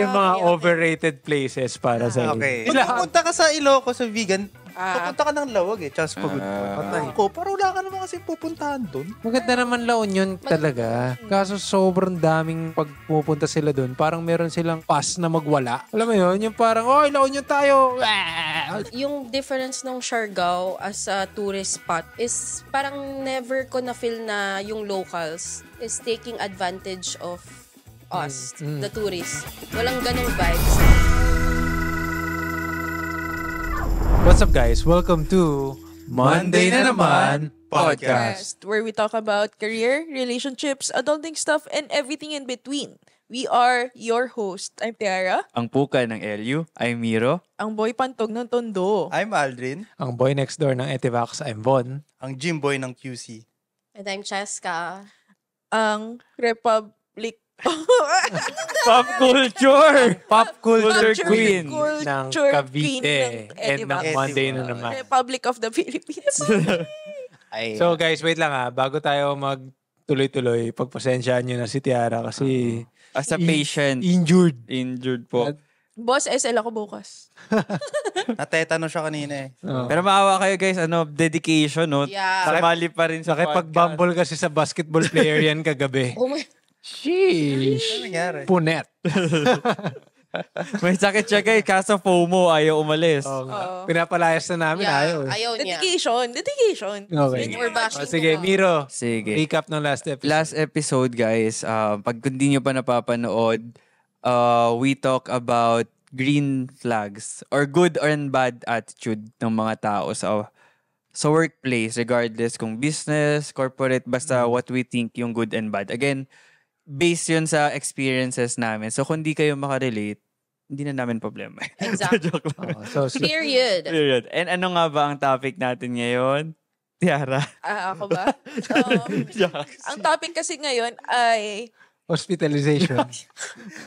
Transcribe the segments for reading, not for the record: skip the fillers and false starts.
yung mga overrated places para sa Okay. inyo. Pag pupunta ka sa Ilocos sa vegan, pupunta ka ng Lawag tsaka sa Pagod. Ako, parang wala ka naman kasi pupuntahan doon. Maganda naman La Union talaga. Kaso sobrang daming pagpupunta sila doon. Parang meron silang pass na magwala. Alam mo yun? Yung parang, La Union tayo! Yung difference ng Siargao as a tourist spot is parang never ko na feel na yung locals is taking advantage of us, the tourists. Walang ganong vibes. What's up guys? Welcome to Monday na naman podcast. Where we talk about career, relationships, adulting stuff, and everything in between. We are your host. I'm Tiara. Ang puka ng LU, I'm Miro. Ang boy pantog ng Tondo. I'm Aldrin. Ang boy next door ng Etivax, I'm Von. Ang gym boy ng QC. And I'm Cheska. Ang Republic Pop culture! Pop culture queen Culture ng queen Cavite ng and ng Etivax. Monday na naman. Republic of the Philippines. So guys, wait lang bago tayo magtuloy-tuloy, pagpasensyaan nyo na si Tiara kasi As a patient, injured po. Boss, SL ako bukas. Natetano siya kanina eh. Pero maawa kayo guys, dedication, no? Yeah. Sumali pa rin sa Sakit pag-bumble kasi sa basketball player yan kagabi. Oh my... Sheesh. Ano nangyari? Punet. May sakit siya guys, kaso FOMO, ayaw umalis. Pinapalayas na namin, ayaw. Ayaw niya. Dedication. Okay. We're bashing Sige, mo. Miro. Sige. Recap ng last episode. Last episode guys, pag hindi nyo pa napapanood, we talk about green flags or good or bad attitude ng mga tao sa workplace, regardless kung business, corporate, basta what we think yung good and bad. Again, based yun sa experiences namin. So, kung di kayo makarelate, hindi na namin problema. Exactly. Joke lang. Period. Period. And ano nga ba ang topic natin ngayon? Tiara. Ako ba? Ang topic kasi ngayon ay... Hospitalization.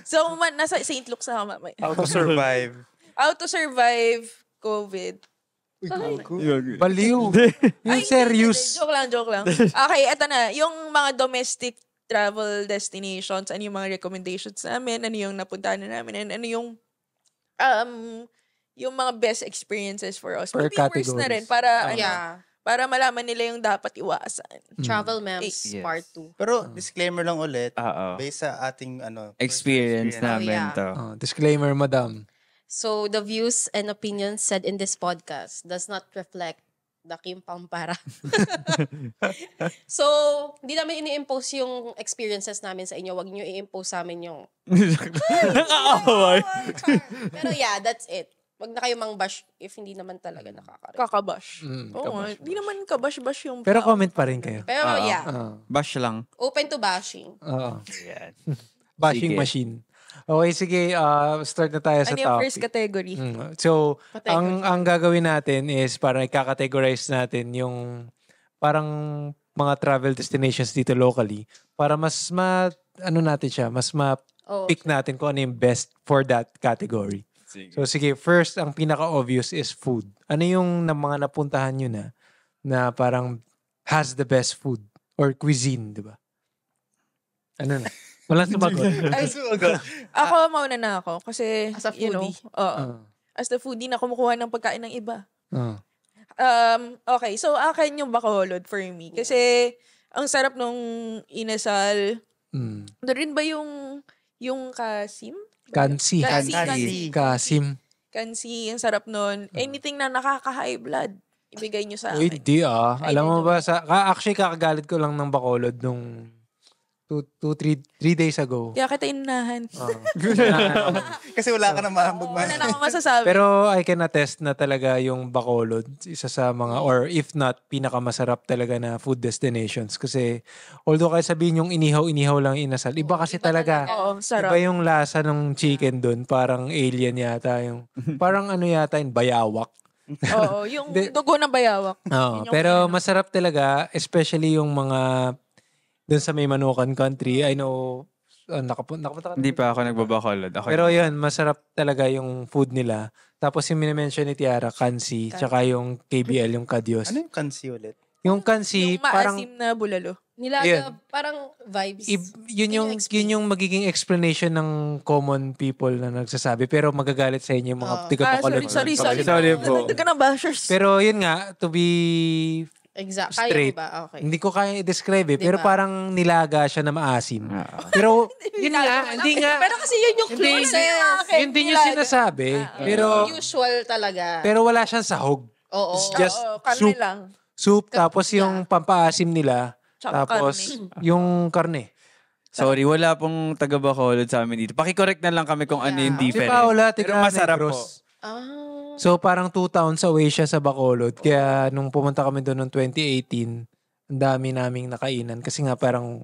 So, nasa St. Luke's na ako mamaya. How to survive. How to survive COVID. Baliw. Yung serious. Joke lang. Okay, eto na. Yung mga domestic travel destinations, ano yung mga recommendations namin, ano yung napuntahan na namin, and ano yung mga best experiences for us. Per Maybe worse na rin para, para malaman nila yung dapat iwasan. Travel memes Yes. part 2. Pero disclaimer lang ulit, Oo. based sa ating Experience namin yeah. to. Disclaimer, madam. So, the views and opinions said in this podcast does not reflect the Kim Pampara. So, hindi namin ini-impose yung experiences namin sa inyo. Wag nyo i-impose sa amin yung... Nakakaaway. Pero yeah, that's it. Wag na kayo mang-bash if hindi naman talaga nakaka-relate. Kakabash. Oo, hindi naman kabash-bash yung Pero tao. comment pa rin kayo. Pero yeah, Bash lang. open to bashing. Oo. Ayan. Bashing Sige. machine. Okay, sige. Start na tayo sa Ano yung topic. first category? So, Category. ang gagawin natin is parang i-categorize natin yung parang mga travel destinations dito locally para mas natin siya, mas ma-pick natin kung ano yung best for that category. Sige. So, sige, first, ang pinaka-obvious is food. Ano yung mga napuntahan nyo na parang has the best food or cuisine, di ba? Ano na? Walang sumagot. Ako, mauna na ako. Kasi, As a you know, foodie. as the foodie na kumukuha ng pagkain ng iba. Ah. Okay, so akin yung Bacolod for me. Kasi, ang sarap nung inasal. Doon rin ba yung Kasim? Kansi. Kasim. Kansi, ang sarap nun. Anything na nakaka-high blood, ibigay nyo sa Uy, akin. di Alam mo ba, actually kakagalit ko lang ng Bacolod nung 3 days ago. Kaya kita inunahan. Kasi wala ka na Wala na akong masasabi. Pero I can attest na talaga yung Bacolod, isa sa mga, or if not, pinakamasarap talaga na food destinations. Kasi, although kaya sabihin yung inihaw lang inasal, iba kasi talaga. Oo, sarap. Iba yung lasa ng chicken doon, parang alien yata yung, parang ano yata yung bayawak. Oo, yung dugo ng bayawak. Oo, pero masarap talaga, especially yung mga doon sa may Manukan country. I know, nakapunta ka. Hindi pa ako nagbabacolod. Pero yun, masarap talaga yung food nila. Tapos yung minimension ni Tiara, kansi, tsaka yung KBL, yung Kadios. Ano yung kansi ulit? Yung kansi, Yung parang maasim na bulalo. Nilaga, parang vibes. Yun yung magiging explanation ng common people na nagsasabi. Pero magagalit sa inyo yung mga tiga-Bacolod. Sorry po. Nagtaga ng bashers. Pero yun nga, to be straight. Kaya ba? Okay. Hindi ko kaya i-describe Pero parang nilaga siya na maasim. Pero yun nga, hindi nga. Pero kasi yun yung closest. Yun din yung sinasabi. Pero Usual talaga. pero wala siyang sahog. Oo. It's just karne soup. lang. Soup, tapos yung pampaasim nila. Tsaka Tapos yung karne. Sorry, wala pong taga Bacolod sa amin dito. Paki-correct na lang kami kung ano yung Si different. Paula, Pero tiga masarap po. Negros. So parang 2 towns away siya sa Bacolod. Kaya nung pumunta kami doon noong 2018, ang dami naming nakainan. Kasi nga parang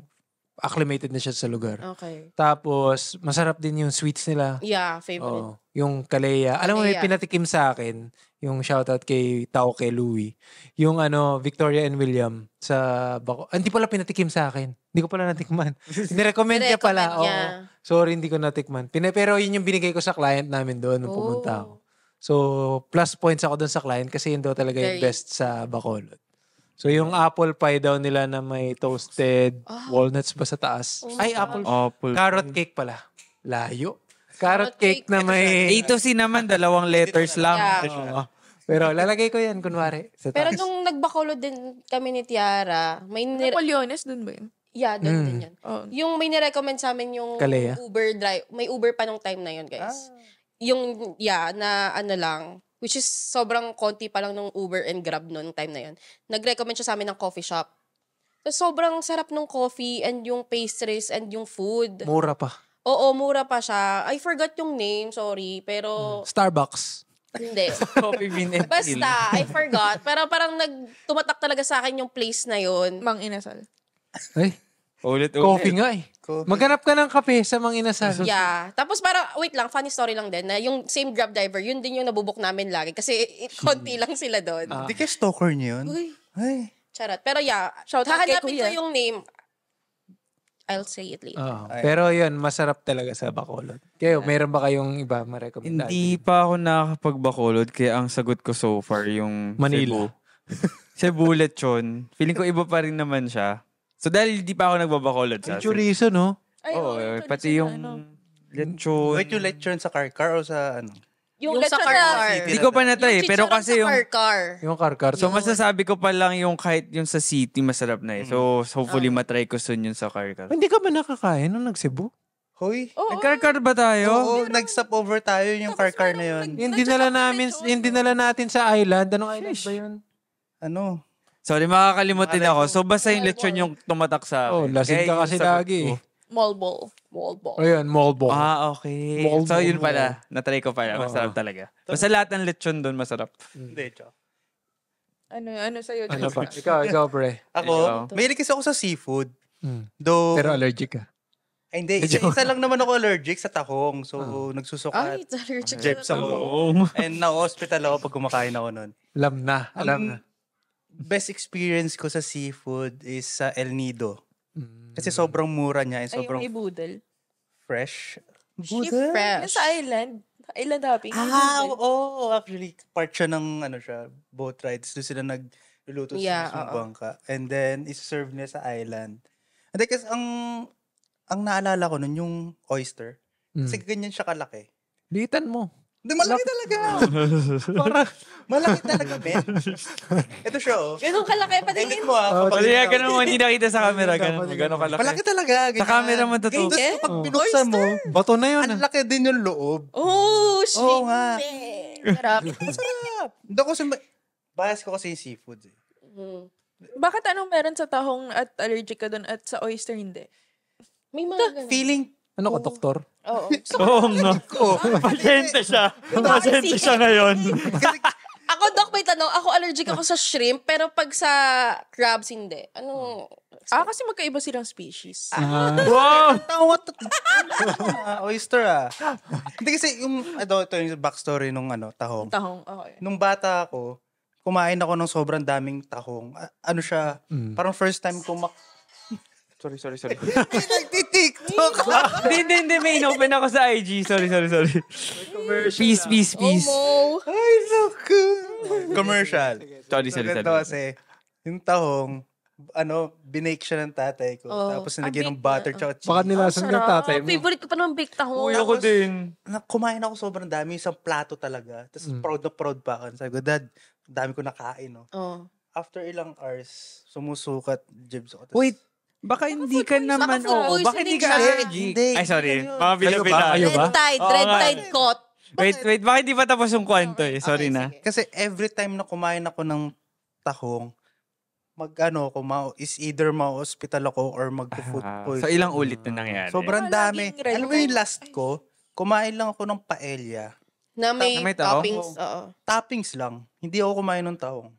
acclimated na siya sa lugar. Okay. Tapos masarap din yung sweets nila. Yeah, favorite. Yung Kalea. Alam mo, may Kalea. pinatikim sa akin. Yung shoutout kay Tao kay Louie. Yung Victoria and William sa hindi pala pinatikim sa akin. Hindi ko pala natikman. Nirecommend niya pala. Nirecommend niya. Oo. Sorry, hindi ko natikman. Pero yun yung binigay ko sa client namin doon nung pumunta ako. So, plus points ako doon sa client kasi yun daw talaga yung best sa Bacolod. So, yung apple pie daw nila na may toasted walnuts ba sa taas? Ay, apple. Carrot cake pala. Layo. Carrot cake na may... A to C naman, 2 letters lang. Oo. Pero lalagay ko yan, kunwari. Sa Pero taas. nung nagbacolod din kami ni Tiara, Napoleones dun ba yun? yeah, doon din yan. Oh. Yung may nirecommend sa amin yung Kalea? Uber drive. May Uber pa nung time na yun, guys. Yung, na ano lang, which is sobrang konti pa lang nung Uber and Grab noong time na yun. Nag-recommend siya sa amin ng coffee shop. So, sobrang sarap ng coffee and yung pastries and yung food. Mura pa. Oo, mura pa siya. I forgot yung name, sorry. Pero, Starbucks. hindi. Coffee bean and chill. Basta, I forgot. Pero parang tumatak talaga sa akin yung place na yun. Mang Inasal. Ay, Ulit. coffee nga eh. Maghanap ka ng kape sa Mang Inasal. Yeah. Tapos parang, wait lang, funny story lang din, na yung same Grab driver, yun din yung nabubuk namin lagi. Kasi konti lang sila doon. Hindi kayo stalker niyo yun? Uy, Ay. charot. Pero yeah, Shout out kay hahanapin ko Kuya. yung name. I'll say it later. Oo. Pero yun, masarap talaga sa Bacolod. Kayo, meron ba kayong iba ma-recommend? Hindi pa ako nakakapag-Bacolod, kaya ang sagot ko so far yung Manila. Cebu lechon. Feeling ko iba pa rin naman siya. So dahil hindi pa ako nagbabacolod sa Yung chorizo, no? Ay, Oo, ito, pati ito, yung ano. lechon. Wait, yung lechon sa car o sa ano? Yung sa lechon car-car. na... Hindi ko pa natry, pero chicharon kasi sa yung... car-car. Yung karkar. So masasabi ko pa lang yung kahit yung sa city masarap na eh. So hopefully matry ko soon yun sa car-car. Hindi ka ba nakakain nung nag-Cebu? Hoy? Oo. Nag-car-car ba tayo? Oo, nag-stop over tayo yung car na yun. Yung dinala natin sa island. Anong island ba yun? Ano? Sorry, makakalimutin ako. So basta yung lechon yung tumatak sa Oh, akin. lasing Kaya ka yung kasi sagot lagi ko. eh. Mallball. Ayun, Malbong. Okay. Mall So yun ball. pala. Natry ko pala. Masarap talaga. Basta lahat ng lechon doon masarap. Hindi, Chok. Ano sa'yo? Ano pa? Ikaw, pre. Ako, Ikaw. mahilig kasi ako sa seafood. Hmm. Though, Pero allergic ka. ay, hindi. Isa lang naman ako allergic sa tahong. So, Ay, nagsusukat. it's allergic. Jeps ako. And na-hospital ako pag kumakain ako nun. Alam na. Best experience ko sa seafood is sa El Nido. Kasi sobrang mura niya and Ay, yung sobrang may budel. fresh. She Yung fresh. sa island. Island hopping. yung Ah, budel. oo. Actually, part siya ng boat rides. Doon sila nagluluto Yeah, sa oo. bangka. And then, is-serve niya sa island. And then, kasi ang naalala ko nun, yung oyster. Kasi ganyan siya kalaki. Litan mo. Hindi, malaki talaga. Malaki talaga, men. Ito siya, oh. Ganun kalaki pa Edit din. mo, ah. kapag- Pati ganun mo, hindi nakita sa camera. Ganun kalaki. Malaki talaga. Sa camera mo totoo. Tapos pag binuksan mo, Bato na yun. ang laki din yung loob. Oh, shit. Oo nga. Sarap. Masarap. Hindi ko kasi, bias ko kasi yung seafood. Eh. Bakit anong meron sa tahong at allergic ka doon at sa oyster hindi? May mga ganun. Feeling Ano ka, doktor? Oo. Oo nga. ko. Pasyente siya. Pasyente siya ngayon. Ako, Doc, may tanong. Ako allergic ako sa shrimp, pero pag sa crabs, hindi. Ano? Kasi magkaiba silang species. Wow! Tawa oyster Hindi kasi ito yung backstory nung tahong. Tahong, okay. Nung bata ako, kumain ako ng sobrang daming tahong. Ano siya, parang first time ko Sorry. nagtitiktok. Hindi. May inopen ako sa IG. Sorry. Peace. Omo. Ay, so cool. Commercial. Sorry. Ganito kasi, yung tahong, binake siya ng tatay ko. Tapos nilagyan ng bake butter niya. tsaka cheese. Baka nilasan ng tatay mo. Favorite ko pa naman baked tahong. Uy, ako din. Kumain ako sobrang dami, isang plato talaga. Tapos proud na proud pa ako. Sabi ko, Dad, dami ko nakain, no? Oh. After ilang hours, sumusukat, jibs ako. Wait, baka hindi ka naman, Baka food baka hindi ka poisoning siya. allergic. Hindi, Ay, sorry. hindi yun. Mga bila-bila. Kayo ba? Red Tide coat. Wait, baka hindi pa tapos yung kwento eh. Sorry na. Kasi every time na kumain ako ng tahong, is either ma-hospital ako or mag-food poison. So, ilang ulit na nangyari? Sobrang Wala, dami. laging red Alam mo yung last ko, kumain lang ako ng paella. Na may may tahong? toppings. Oo. Toppings lang. Hindi ako kumain ng tahong.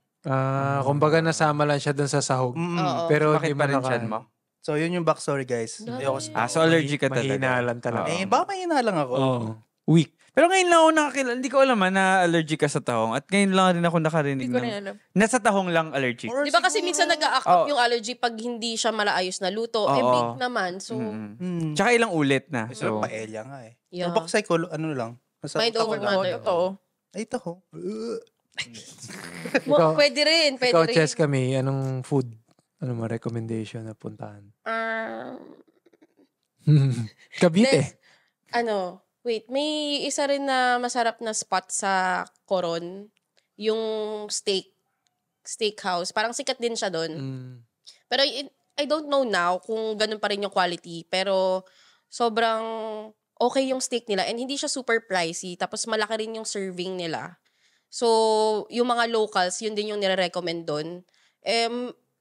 Kumbaga nasama lang siya dun sa sahog. Oo. Pero Bakit di pa mo rin naka- siyan mo? So, yun yung backstory, guys. Ayoko So allergic ka talaga. Mahina lang talaga. baka mahina lang ako. Oo. Weak. Pero ngayon lang ako nakakilala, hindi ko alam na allergic ka sa tahong. At ngayon lang rin ako nakarinig Hindi ko rin ng... alam. Nasa tahong lang allergic. Or Di ba kasi siguro- minsan nag-a-act up yung allergy pag hindi siya malaayos na luto. Oo. Bake naman. So, Tsaka ilang ulit na. So, So, paella nga eh. Yeah. So, baka lang. Nasa Mind over tahong matter. lang. Totoo. Ay, taho. Ikaw- Pwede rin. Pwede Ikaw, rin. Chess, kami, anong food? Ano mo, recommendation na puntahan? Cavite. Wait, may isa rin na masarap na spot sa Coron. Yung steakhouse. Parang sikat din siya doon. Pero I don't know now kung ganun pa rin yung quality. Pero sobrang okay yung steak nila. And hindi siya super pricey. Tapos malaki rin yung serving nila. So, yung mga locals, yun din yung nire-recommend doon.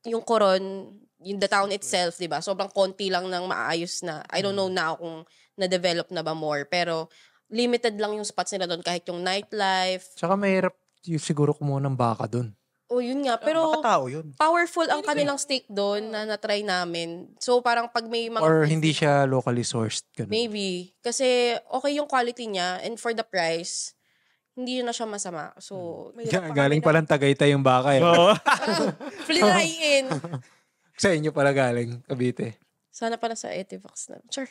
Yung Coron, yung the town itself, di ba? Sobrang konti lang ng maayos na. I don't know now kung na-develop na ba more. Pero limited lang yung spots nila doon. Kahit yung nightlife. Tsaka mahirap yung siguro kumuha ng baka dun. Oh, yun nga. Pero Baka tao yun. powerful ang kanilang steak doon na na-try namin. So, parang pag may mga... Or hindi siya locally sourced. Ganun. Maybe. Kasi okay yung quality niya and for the price, hindi na siya masama. So, Galing palang Tagaytay yung baka eh. flinayin. Sa inyo pala galing, Cavite. Sana pala sa Etivox na. Sure.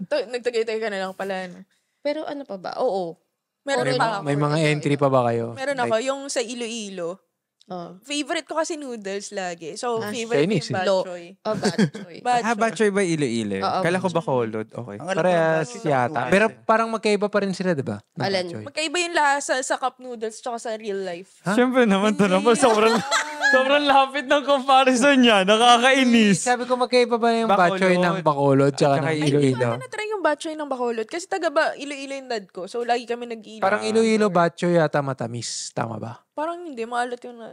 Nagtagaytay ka na lang pala. No? Pero ano pa ba? Oo. Meron May, pa mga, ako. may mga entry pa ba kayo? Meron ako, yung sa Iloilo. Oh. Favorite ko kasi noodles lagi. So, Ah, favorite Chinese yung eh. bad Lo. choy. Oh, bad choy. Bad choy. Batchoy ba Iloilo? Oo, Kala ko Bacolod. Okay. Ang alam ko Parehas naman, yata. noodles Pero eh. parang magkaiba pa rin sila, di ba? Ng Alin? Batchoy. Magkaiba yung lasa sa cup noodles tsaka sa real life. Siyempre naman to naman. Sobrang lapit ng comparison niya. Nakakainis. Sabi ko magkaiba ba yung Bacolod. Batchoy ng Bacolod tsaka Tsaka ng Iloilo. Iloilo? Na-try yung bad choy ng Bacolod. Kasi taga Iloilo yung dad ko. So, lagi kami nag-iilo. Parang Iloilo Batchoy yata matamis. Tama ba? Parang hindi. Maalat yung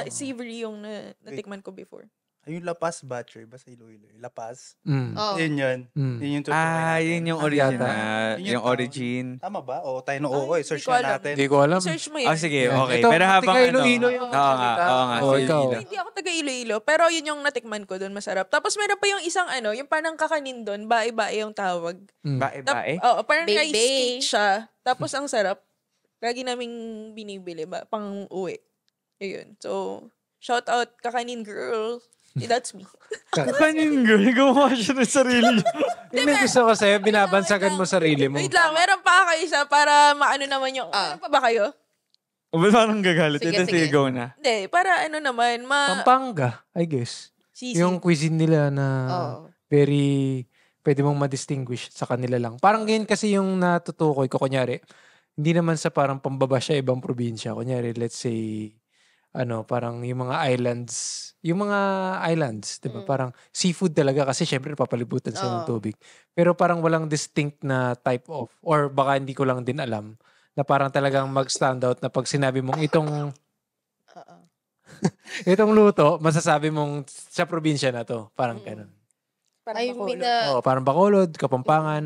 savory yung natikman ko before. Ay, yung Lapas Batchoy, basta Iloilo. Lapas. Oh. Yun yun. Yun yung tuturuan natin. Yun yung Ano yata? original. Yun Yung tawag. origin. Tama ba? O, tayo na oo eh. Hindi Search ko na alam. natin. Hindi ko alam. Search mo yun. Sige, Yan. okay. Ito, Pero habang taga Iloilo yung Oo nga, Oh, ikaw. Iloilo. Hindi ako taga Iloilo, pero yun yung natikman ko doon, masarap. Tapos meron pa yung isang yung parang kakanin doon, bae-bae yung tawag. Bae-bae. Oo, parang Bae-bae. rice cake siya. Tapos ang sarap. Lagi naming binibili pang uwi. Ayun. So, shout out kakanin girl. That's me. Kanin girl, gumawa siya ng sarili niya. Yung may gusto ko sa'yo, binabansagan mo sarili mo. Wait lang, meron pa kayo isa para maano naman yung... Meron pa ba kayo? O ba't parang gagalit? Sige, Ito, sige. sige, go na. Hindi, para naman, Pampanga, I guess. Sisi. Yung cuisine nila na Oh. very, pwede mong ma-distinguish sa kanila lang. Parang ganyan kasi yung natutukoy ko. Kunyari, hindi naman sa parang pambaba siya ibang probinsya. Kunyari, let's say, parang yung mga islands, di ba? Parang seafood talaga kasi syempre napapalibutan sila ng tubig. Pero parang walang distinct na type of, or baka hindi ko lang din alam, na parang talagang mag-stand out na pag sinabi mong itong luto, masasabi mong sa probinsya na to. Parang ganun. Parang I mean, Bacolod. Parang Bacolod, Kapampangan,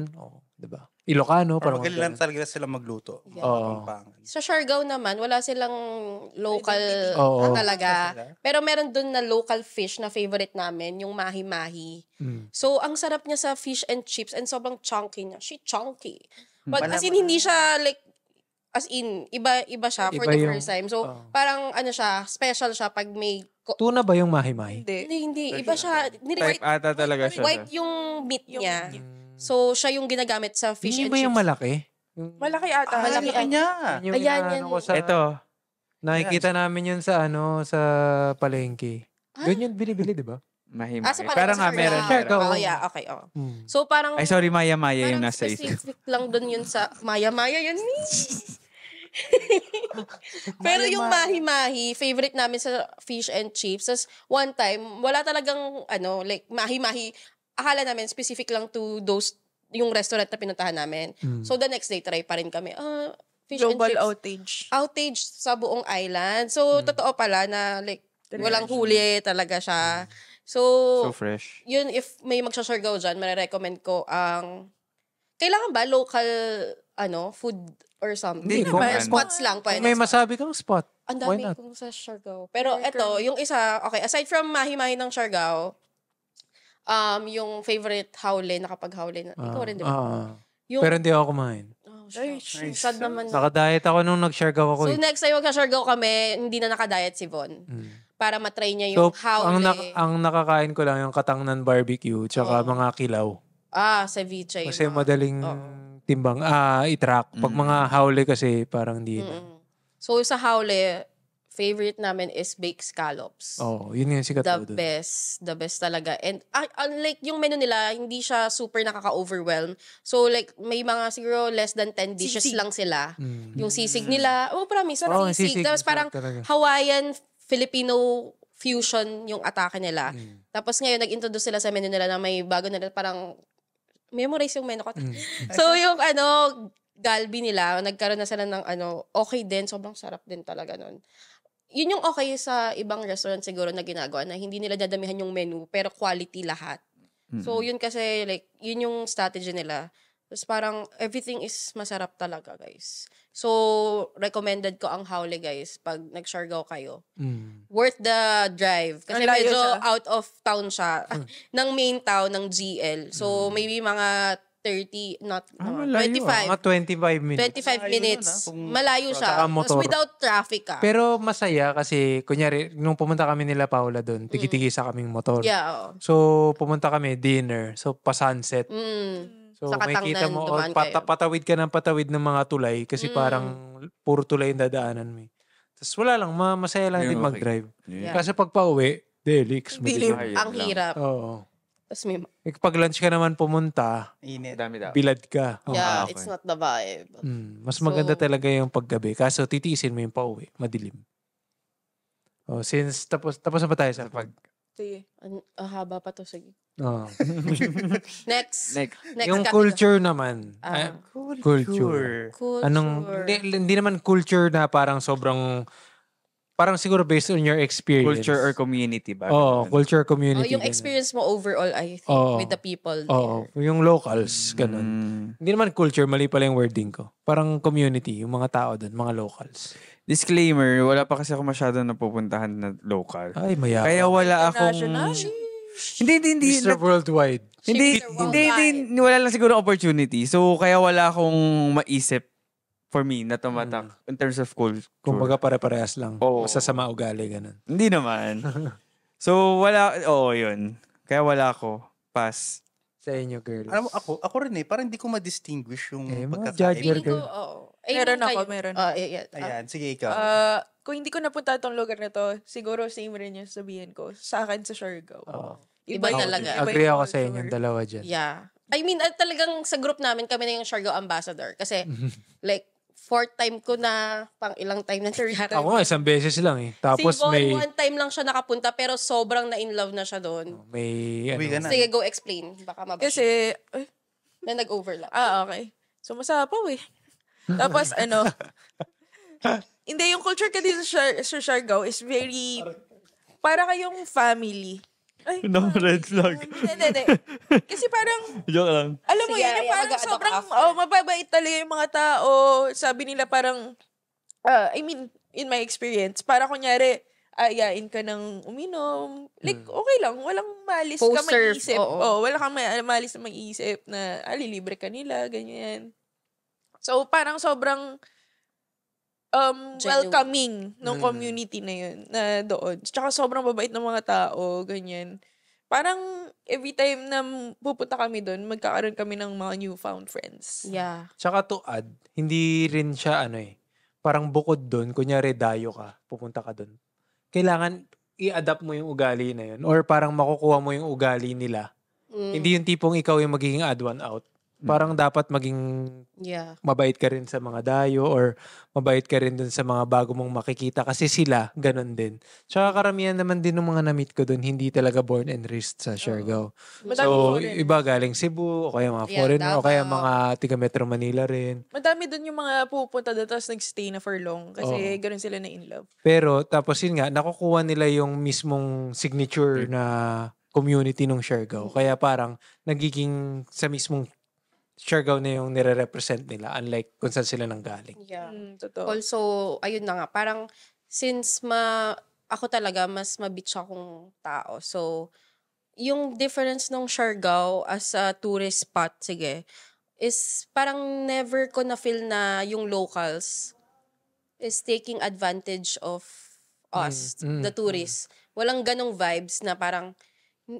di ba? Ilocano, Parang parang magaling lang talaga sila magluto. Yeah. Oo. Pampangan. Sa Siargao naman, wala silang local Oo. talaga. Sila? Pero meron dun na local fish na favorite namin, yung mahi-mahi. So, ang sarap niya sa fish and chips and sobrang chunky niya. She chunky. But as in, hindi siya like, as in, iba siya for Iba the yung- first time. So, parang siya, special siya pag may... tuna ba yung mahi-mahi? Hindi. Hindi. Iba siya. Type ata talaga siya. White yung meat niya. So, siya yung ginagamit sa fish Hindi and ba chips. yung malaki? Malaki ata. Malaki Malaki niya. Yung Ayan, inaano yan. ko sa, Ito. nakikita namin yun sa sa palengke. Doon yun binibili, di ba? Mahimay. Sa Pero nga, meron. Siargao. Oh, yeah, okay, oh. Hmm. So, parang, Ay, sorry, Maya-Maya yung parang nasa isip. specific lang dun yun sa, Maya-Maya yun. Pero yung mahi-mahi, favorite namin sa fish and chips. Tapos, one time, wala talagang, like, mahi-mahi, akala namin, specific lang to those, yung restaurant na pinuntahan namin. So, the next day, try pa rin kami. Fish Global and chips. outage. Outage sa buong island. So, totoo pala na, like, walang huli talaga siya. So fresh. Yun, if may magsasargaw dyan, marirecommend ko ang, kailangan ba local, food or something? Hindi Or naman. spots lang. Kung Pwede may spot. masabi kang spot, Ang why dami not? kong sa Siargao. Pero eto, yung isa, okay, aside from mahi-mahi ng Siargao, yung favorite hawle, nakapag-hawle na. Ikaw rin, di ba? Yung, Pero hindi ako kumain. oh, shit. Sad naman. Nakadiet ako nung nag-Siargao ako. So, next time magka-Siargao kami, hindi na nakadiet si Von. Para matry niya yung hawle. ang nakakain ko lang yung katangnan barbecue tsaka mga kilaw. Ceviche. Kasi madaling timbang, i-track. Pag mga hawle kasi parang hindi na. So, sa hawle, favorite namin is baked scallops. Yun yung sikat The ko dun. best. The best talaga. And unlike yung menu nila, hindi siya super nakaka-overwhelm. So like, may mga siguro less than 10 dishes Sisig. lang sila. Yung sisig nila, promise, sarap sisig. Tapos parang sarap talaga. Hawaiian, Filipino fusion yung atake nila. Tapos ngayon, nag-introduce sila sa menu nila na may bago nila, parang memorize yung menu ko. So yung Galbi nila, nagkaroon na sila ng okay din. Sobrang sarap din talaga nun. Yun yung okay sa ibang restaurant siguro na ginagawa na hindi nila dadamihan yung menu pero quality lahat. So yun kasi like yun yung strategy nila. Tapos parang everything is masarap talaga, guys. So recommended ko ang hawle, guys, pag nag-Siargao kayo. Worth the drive kasi Ang layo medyo siya. out of town siya ng main town ng GL. So maybe mga 30, not malayo, 25. Mga 25 minutes. 25 minutes. Malayo siya. Saka Tapos motor. without traffic ka. Pero masaya kasi, kunyari, nung pumunta kami nila Paula doon, tigi-tigisa kaming motor. Yeah, oo. So, pumunta kami, dinner. So, pa-sunset. So, Sa may kita Katangnan, mo, dumaan kayo. patawid ka ng patawid ng mga tulay kasi parang puro tulay yung dadaanan mo. Tapos wala lang, masaya lang Yung din okay. mag-drive. Yeah. Kasi pag pauwi, delix. Dilim. madilim. Ang hirap. Oo. Tapos may, Pag lunch ka naman pumunta, Init. Dami-dami. bilad ka. yeah, okay. it's not the vibe. Mas maganda So- talaga yung paggabi. Kaso titiisin mo yung pauwi, madilim. Since tapos na ba tayo sa pag... Sige. Haba pa to. Sige. Oh. Next. Next. Next Yung category. culture naman. Culture. Culture. Hindi naman culture na parang sobrang, parang siguro based on your experience. Culture or community ba? Culture community. Yung ganun. experience mo overall, I think, Oo. with the people Oo, there. yung locals, ganun. Hindi naman culture, mali pala yung wording ko. Parang community, yung mga tao doon, mga locals. Disclaimer, wala pa kasi ako masyadong napupuntahan na local. Ay, mayabang. Kaya wala akong... International. Hindi. Mr. Worldwide. Hindi, wala lang siguro opportunity. So, kaya wala akong maisip for me na tumatak in terms of culture. Kumbaga pare-parehas lang. Oo. Basta sa ugali, ganun. Hindi naman. So, yun. Kaya wala ako. Pass. Sa inyo, girls. Alam mo, ako rin parang hindi ko ma-distinguish yung mga pagkakain. judger Feeling ko, girl. oo. Meron yung ako, kayo. meron. Yeah. Ayan, sige ikaw. Kung hindi ko napunta itong lugar na to, siguro same rin yung sabihin ko. Sa akin sa Siargao. Iba yung- talaga. iba Agree yung ako sa culture. inyong dalawa dyan. Yeah. I mean, talagang sa group namin, kami na yung Siargao ambassador. Kasi, like, fourth time ko na, pang ilang time na nangyari. Ako nga, isang beses lang eh. Tapos si Von, may... one time lang siya nakapunta, pero sobrang na-in-love na siya doon. May... Uwi ka na. Sige, go explain. Baka mabash. Kasi, Na nag-overlap. okay. So, masapaw eh. Tapos, hindi, yung culture ka dito sa Siargao is very, para kayong family. Ay, No red flag. hindi. Kasi parang, Joke lang. alam mo Sige, yun, yung parang mag-a-adopt sobrang, after. mababait talaga yung mga tao. Sabi nila parang, I mean, in my experience, para kunyari, ayain ka ng uminom. Like, okay lang. Walang malis ka Post-serve, maiisip. oo. Wala kang malis na maiisip na, lilibre ka nila, ganyan. So, parang sobrang welcoming ng community na yun, na doon. Tsaka sobrang babait ng mga tao, ganyan. Parang, every time na pupunta kami doon, magkakaroon kami ng mga newfound friends. Yeah. Tsaka to add, hindi rin siya parang bukod doon, kunyari dayo ka, pupunta ka doon. Kailangan i-adapt mo yung ugali na yun or parang makukuha mo yung ugali nila. Hindi yung tipong ikaw yung magiging add one out. Parang dapat maging mabait ka rin sa mga dayo or mabait ka rin dun sa mga bago mong makikita kasi sila, ganun din. Tsaka karamihan naman din ng mga na-meet ko dun, hindi talaga born and raised sa Siargao. So, iba galing Cebu, o kaya mga foreigner, o kaya mga tiga Metro Manila rin. Madami dun yung mga pupunta doon tapos nag-stay na for long kasi ganun sila na in love. Pero, tapos yun nga, nakukuha nila yung mismong signature na community ng Siargao. Kaya parang nagiging sa mismong Siargao na yung nire-represent nila unlike kung saan sila nanggaling. Yeah. Totoo. Also, ayun na nga, parang since ako talaga mas mabitch akong tao. So, yung difference ng Siargao as a tourist spot, sige, is parang never ko na feel na yung locals is taking advantage of us, the tourists. Walang ganong vibes na parang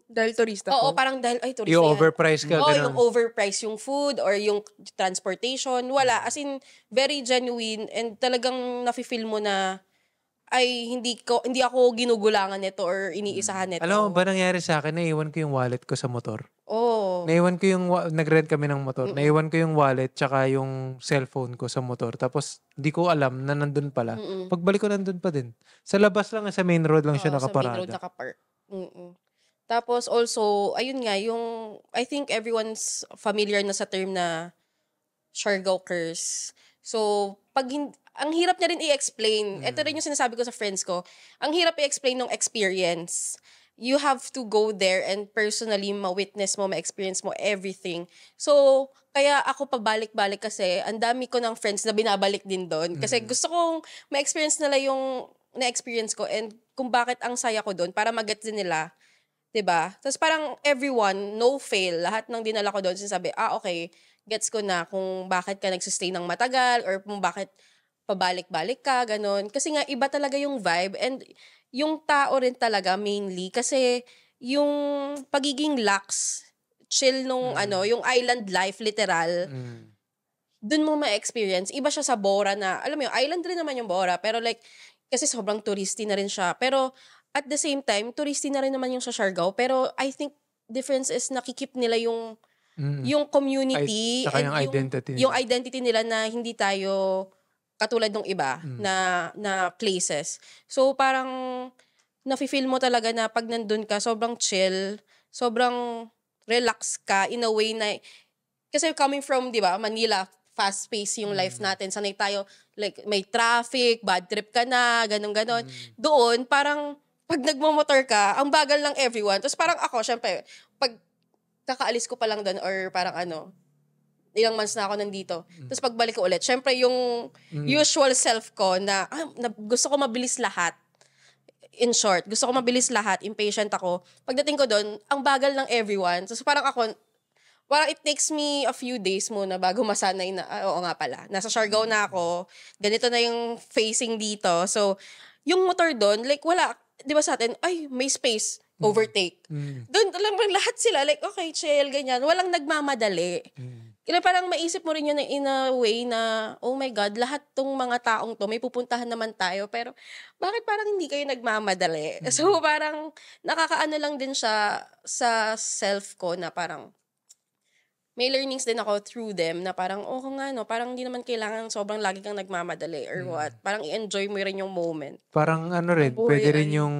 dahil turista Oo, parang dahil, ay, turista yung yan. overprice ka, ganun. Yung overprice yung food or yung transportation. Wala. As in, very genuine and talagang nafe-feel mo na ay hindi ako ginugulangan nito or iniisahan nito. Alam mo ba nangyari sa akin? Naiwan ko yung wallet ko sa motor. Oh. Naiwan ko yung, nag-rent kami ng motor. Naiwan ko yung wallet tsaka yung cellphone ko sa motor. Tapos, di ko alam na nandun pala. Pagbalik ko nandun pa din. Sa labas lang, sa main road lang siya nakaparada. Sa main road nakapark. Tapos also, ayun nga, I think everyone's familiar na sa term na Siargao curse. So, ang hirap niya rin i-explain. Ito rin yung sinasabi ko sa friends ko. Ang hirap i-explain ng experience. You have to go there and personally ma-witness mo, ma-experience mo everything. So, kaya ako pabalik-balik kasi ang dami ko ng friends na binabalik din doon. Kasi gusto kong ma-experience nila yung na-experience ko and kung bakit ang saya ko doon para mag-get din nila. 'Di ba? Tapos parang everyone, no fail, lahat ng dinala ko doon sinasabi, okay, gets ko na kung bakit ka nagsistay ng matagal or kung bakit pabalik-balik ka, ganun. Kasi nga, iba talaga yung vibe and yung tao rin talaga mainly kasi yung pagiging lax, chill nung yung island life, literal, dun mo ma-experience. Iba siya sa Bora na, alam mo yung island rin naman yung Bora, pero like, kasi sobrang touristy na rin siya. Pero at the same time, touristy na rin naman yung sa Siargao. Pero I think difference is nakikip nila yung community saka and yung identity yung identity nila na hindi tayo katulad ng iba na places. So parang nafe-feel mo talaga na pag nandun ka, sobrang chill, sobrang relax ka in a way na kasi coming from, 'di ba, Manila, fast-paced yung life natin. Sanay tayo, like, may traffic, bad trip ka na, ganon-ganon. Doon, parang pag nagmamotor ka, ang bagal ng everyone. Tapos parang ako, syempre, pag kakaalis ko pa lang doon or parang ilang months na ako nandito. Tapos pagbalik ko ulit, syempre yung usual self ko na gusto ko mabilis lahat. In short, gusto ko mabilis lahat, impatient ako. Pagdating ko doon, ang bagal ng everyone. Tapos parang ako, it takes me a few days muna bago masanay na, oo nga pala, nasa Siargao na ako, ganito na yung facing dito. So, yung motor doon, like wala, di ba sa atin, ay, may space, overtake. Doon lang lahat sila, like, okay, chill, ganyan. Walang nagmamadali. Kaya parang maisip mo rin yun in a way na, oh my God, lahat tong mga taong to, may pupuntahan naman tayo, pero bakit parang hindi kayo nagmamadali? So, parang nakakaano lang din siya sa self ko na parang, may learnings din ako through them na parang, parang hindi naman kailangan sobrang lagi kang nagmamadali or what. Parang i-enjoy mo rin yung moment. Parang pwede rin yung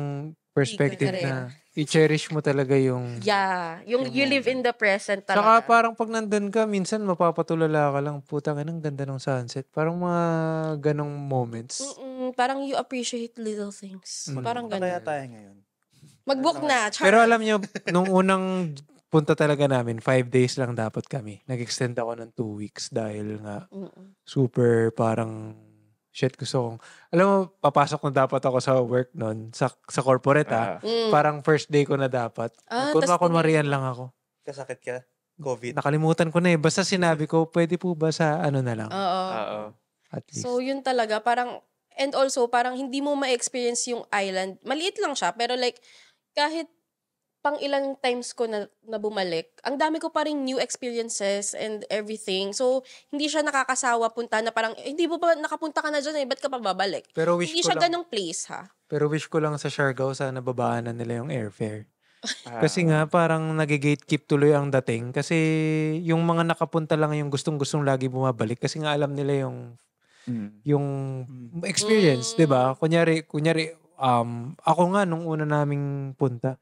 perspective na i-cherish mo talaga yung... Yeah, yung you live in the present talaga. Saka parang pag nandun ka, minsan mapapatulala ka lang, putang ang ganda ng sunset. Parang mga ganong moments. Parang you appreciate little things. Parang ganun. Kaya tayo ngayon. Mag-book na. Pero alam nyo, nung unang punta talaga namin, 5 days lang dapat kami. Nag-extend ako ng 2 weeks dahil nga super parang shit gusto kong... Alam mo, papasok na dapat ako sa work nun, sa corporate Parang first day ko na dapat. Kunwarian lang ako. Kasakit ka? COVID? Nakalimutan ko na Basta sinabi ko, pwede po ba sa ano na lang? Oo. At least. So, yun talaga. Parang, and also, parang hindi mo ma-experience yung island. Maliit lang siya, pero like, kahit pang ilang times ko na bumalik, ang dami ko pa rin new experiences and everything. So, hindi siya nakakasawa punta na parang, hindi mo ba nakapunta ka na dyan ba't ka pa babalik? Pero wish Hindi ko siya lang, ganong place, ha? pero wish ko lang sa Siargao, sana babaan na nila yung airfare. Kasi nga, parang nag-gatekeep tuloy ang dating. Kasi yung mga nakapunta lang yung gustong-gustong lagi bumabalik. Kasi nga alam nila yung experience, di ba? Kunyari, ako nga nung una naming punta,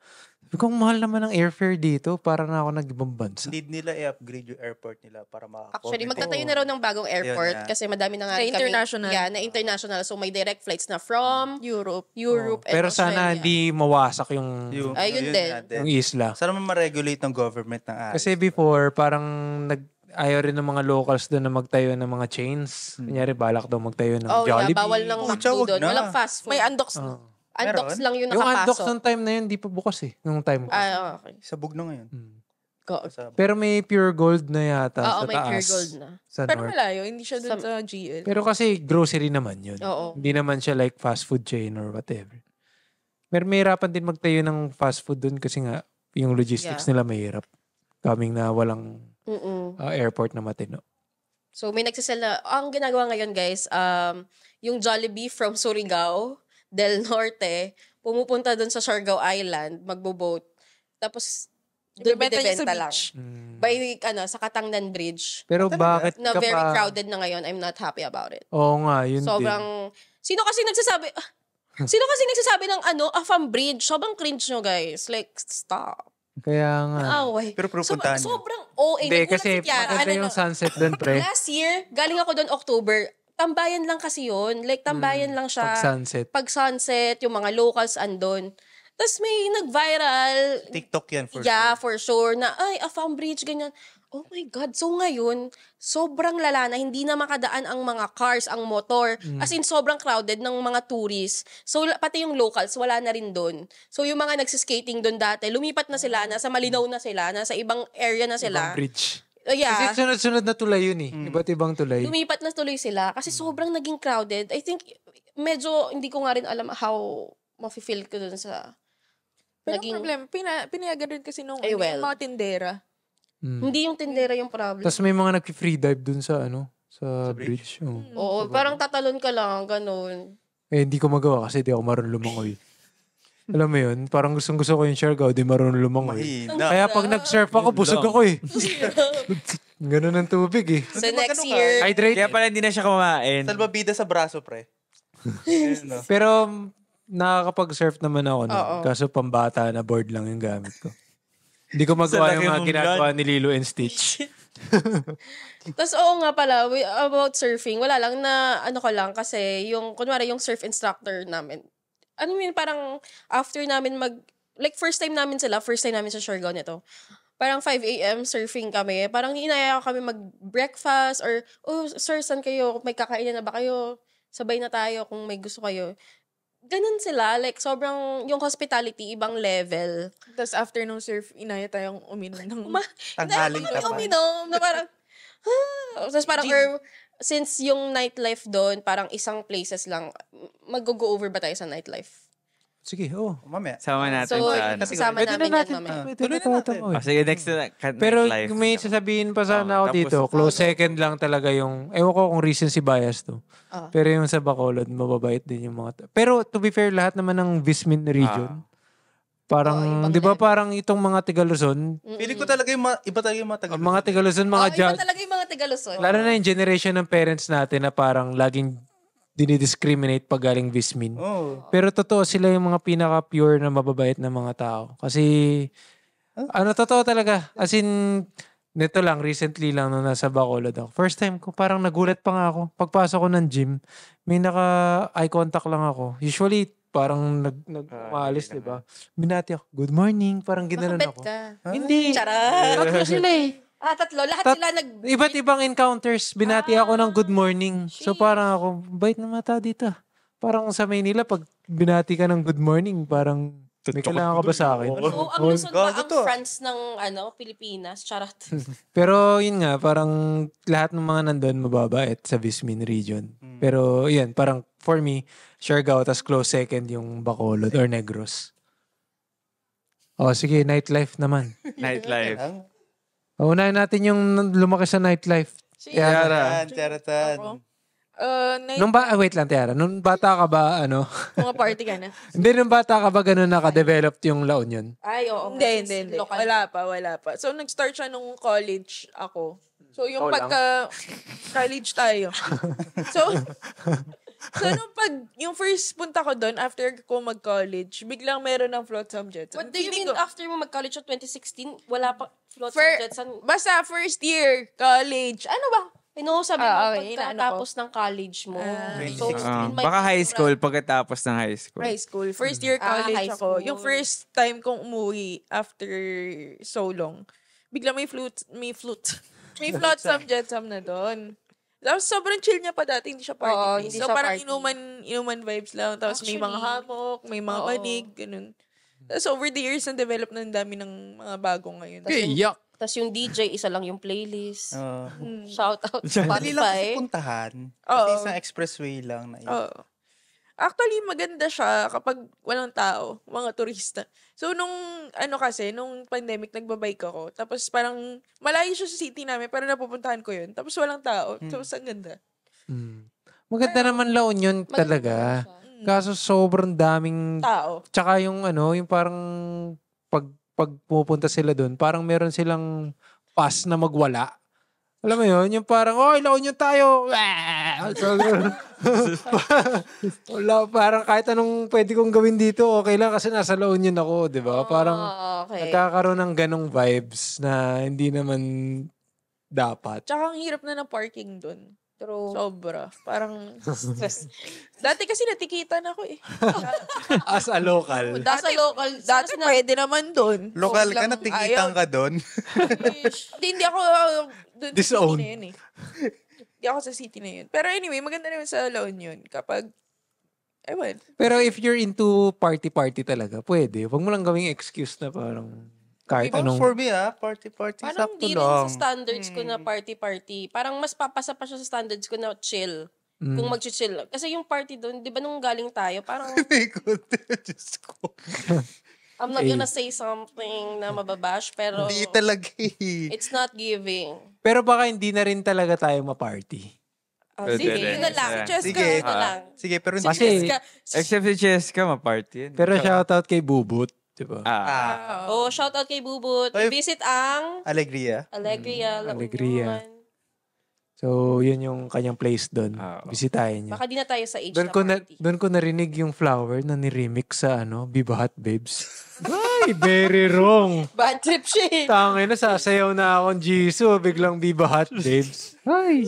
sabi ko, ang mahal naman ng airfare dito para na ako nag-ibang bansa. Need nila i-upgrade yung airport nila para Actually, magtatayo na raw ng bagong airport Ayun na. kasi madami na nga Na rin international. na international. So, may direct flights na from Europe. and Pero sana Australia. hindi mawasak yung Ayun din. yung isla. Sana ma-regulate ng government ng ayos. Kasi before, parang ayaw rin ng mga locals doon na magtayo ng mga chains. Kunyari, balak daw magtayo ng Oh, yeah. Jollibee. Bawal ng Pucha, McDo wag doon. na. Walang fast food. May undox na. Oh. Undox Meron? lang yung Yung Andox nakapasok. nung time na yun, di pa bukas nung time ko. Okay. Sabog na ngayon. Sa- Pero may pure gold na yata Oo, sa may taas. pure gold na. Sa Pero north. malayo, hindi siya dun sa GL. Pero kasi grocery naman yun. Oo. Hindi naman siya like fast food chain or whatever. Pero may hirapan din magtayo ng fast food dun kasi nga yung logistics nila mahirap. Coming na walang airport na matino. So, may nagsisell na, ang ginagawa ngayon guys, yung Jollibee from Surigao del Norte, pumupunta doon sa Siargao Island, magbo-boat. Tapos, doon Ibebenta niya sa bibenta lang. beach. By, sa Katangnan Bridge. Pero bakit Na ka very pa... crowded na ngayon. I'm not happy about it. Oo nga, yun din. Sobrang, sino kasi nagsasabi ng Afam Bridge? Sobrang cringe nyo guys. Like, stop. Kaya nga. Away. Pero pupuntahan niyo. Sobrang OA. Hindi, Nagulat kasi si Kiara. maganda yung sunset doon, pre. Last year, galing ako doon October. Tambayan lang kasi yun. Like, tambayan lang siya. Pag sunset. Pag sunset, yung mga locals andon. Tapos may nag-viral. TikTok yan for Yeah, sure. for sure. Na, ay, Afam Bridge, ganyan. Oh my God. So ngayon, sobrang lala na. Hindi na makadaan ang mga cars, ang motor. As in, sobrang crowded ng mga tourists. So, pati yung locals, wala na rin doon. So, yung mga nagsiskating doon dati, lumipat na sila. Nasa Malinaw na sila. Nasa ibang area na sila. Ibang bridge. Yeah. Kasi sunod-sunod na tulay yun eh. Iba't ibang tulay. Lumipat na tuloy sila kasi sobrang naging crowded. I think, medyo, hindi ko nga rin alam how mafe-feel ko dun sa Pero naging, problem, pinayagan rin kasi nung Eh, well. yung mga tindera. hindi yung tindera yung problem. Tapos may mga nag-free dive dun sa sa bridge. Oo. Oo, parang tatalon ka lang, ganun. Eh, hindi ko magawa kasi di ako marunong lumangoy. Alam mo yun? Parang gustong-gusto ko yung Siargao, di marunong lumangoy. Mahina. Kaya pag nag-surf ako, busog ako eh. Ganun ang tubig eh. So next ano ka? year, Hydrate. Kaya pala hindi na siya kumain. Salbabida sa braso, pre. Ayun, no? Pero nakakapag-surf naman ako nun. Oo. Kaso pambata na board lang yung gamit ko. Hindi ko magawa yung mga ginagawa ni Lilo and Stitch. tas oo nga pala, about surfing, wala lang na, ko lang, kasi yung, kunwari yung surf instructor namin, parang after namin like first time namin sa Siargao nito, parang 5 a.m. surfing kami. Parang inaya kami mag-breakfast or, oh, sir, saan kayo? May kakainan na ba kayo? Sabay na tayo kung may gusto kayo. Ganun sila. Like, sobrang, yung hospitality, ibang level. Tapos after nung surf, inaya tayong uminom ng... Tanghaling Hindi tapat. ako uminom na parang, Tapos parang, since yung nightlife doon, parang isang places lang, mag-go over ba tayo sa nightlife? Sige, oo. Mamaya. Sama natin So, sa ano. isasama Pwede namin na yan natin. mamaya. Pwede Tuloy na na natin. natin. Sige, next na Pero life. may sasabihin pa sana ako tapos- dito. Close second lang talaga yung... Ewan ko kung recency bias to. Pero yung sa Bacolod, mababait din yung mga... Pero to be fair, lahat naman ng Vismin region. Parang, ibang di ba level. parang itong mga Tiga-Luzon, Feeling ko talaga yung iba talaga yung mga tagal. mga Tiga-Luzon, mga Iba judge, talaga yung mga Tiga-Luzon. lalo na yung generation ng parents natin na parang laging dinidiscriminate pag galing Vismin. Oh. Pero totoo sila yung mga pinaka-pure na mababait na mga tao. Kasi, totoo talaga. As in, nito lang, recently lang nung nasa Bacolod ako. First time ko, parang nagulat pa nga ako. Pagpasok ko ng gym, may naka-eye contact lang ako. Usually, parang maalis, di ba? Binati ako, good morning. Parang ginanon Makabet ako. ka. Hindi. Charot. Tatlo sila eh. Tatlo. Lahat sila Iba't ibang encounters. Binati ako ng good morning. So parang ako, bait na mata dito. Parang sa Maynila, pag binati ka ng good morning, parang may kailangan ka ba sa akin? So, ang Luzon ba ang to. France ng Pilipinas? Charot. Pero yun nga, parang lahat ng mga nandun mababait sa Vismin region. Pero yan, parang for me, Siargao, tas close second yung Bacolod or Negros. Oh, sige, nightlife naman. Nightlife. Unahin natin yung lumaki sa nightlife. Tiara. Charatan. Wait lang, Tiara. Nung bata ka ba, Mga party ka na. Hindi, nung bata ka ba ganun naka-developed yung La Union? Ay, oo. Hindi. Wala pa. So, nag-start siya nung college ako. So, yung college tayo. So, yung first punta ko doon, after ko mag-college, biglang meron ng Flotsam Jetsam. What do you mean after mo mag-college sa 2016, wala pa Flotsam Jetsam? Basta first year, college. Ano ba? Sabi mo, okay, pagkatapos ng college mo. So, in my Baka high school, pagkatapos ng high school. High school. First year college high ako. school. Yung first time kong umuwi after so long, bigla may Flotsam Jetsam na doon. Tapos sobrang chill niya pa dati, hindi siya party place. hindi So siya parang party. inuman vibes lang. Tapos may mga hammock, may mga manig, ganun. Tapos over the years, na-develop na ang dami ng mga bago ngayon. Yuck! Tapos yung DJ, isa lang yung playlist. Shout out Dali lang kasi Spotify. puntahan. Oo. Kasi isang expressway lang na yun. Oo. Actually, maganda siya kapag walang tao, mga turista. So, nung pandemic, nagbabike ako. Tapos parang malayo siya sa city namin, pero napupuntahan ko yun. Tapos walang tao. Tapos ang ganda. Maganda naman La Union talaga. Kaso sobrang daming Tao. tsaka yung yung parang pag pupunta sila doon, parang meron silang pass na magwala. Alam mo yun? Yung parang, La Union tayo! Wala, parang kahit anong pwede kong gawin dito, okay lang kasi nasa La Union ako, di ba? Parang okay. nagkakaroon ng ganong vibes na hindi naman dapat. Tsaka ang hirap na ng parking doon. True. Sobra. Parang stress. Dati kasi natikitan ako eh. As a local. Dati local. Dati pwede naman doon. Lokal ka na, tikitan ka doon. Hindi ako doon sa Disowned. city na yun eh. Hindi ako sa city na yun. Pero anyway, maganda naman sa La Union kapag, ewan. Pero if you're into party-party talaga, pwede. Huwag mo lang gawing excuse na parang kahit anong... For me, party-party, Parang sakto di rin lang. sa standards ko na party-party. Parang mas papasa pa siya sa standards ko na chill. Kung mag-chill. Kasi yung party doon, di ba nung galing tayo, parang Ikot. Diyos ko. I'm not gonna say something na mababash, pero Hindi talaga eh. it's not giving. Pero baka hindi na rin talaga tayo ma-party. Pwede Sige, rin. yun na lang. Yeah. Cheska, Sige. yun na lang. Sige, pero hindi. Kasi, Except si Cheska, ma-party yun. pero shoutout kay Bubut, di ba? Oh, shout out kay Bubut. Oy. Visit ang Alegria. Alegria. La Alegria. Union. So, yun yung kanyang place doon. Bisitahin niya. Baka di na tayo sa age na party. Doon ko narinig yung Flower na ni-remix sa Viva Hot Babes. Ay, very wrong. Bad trip siya eh. Tangin na, sasayaw na akong Jisoo. Biglang Viva Hot Babes. Ay,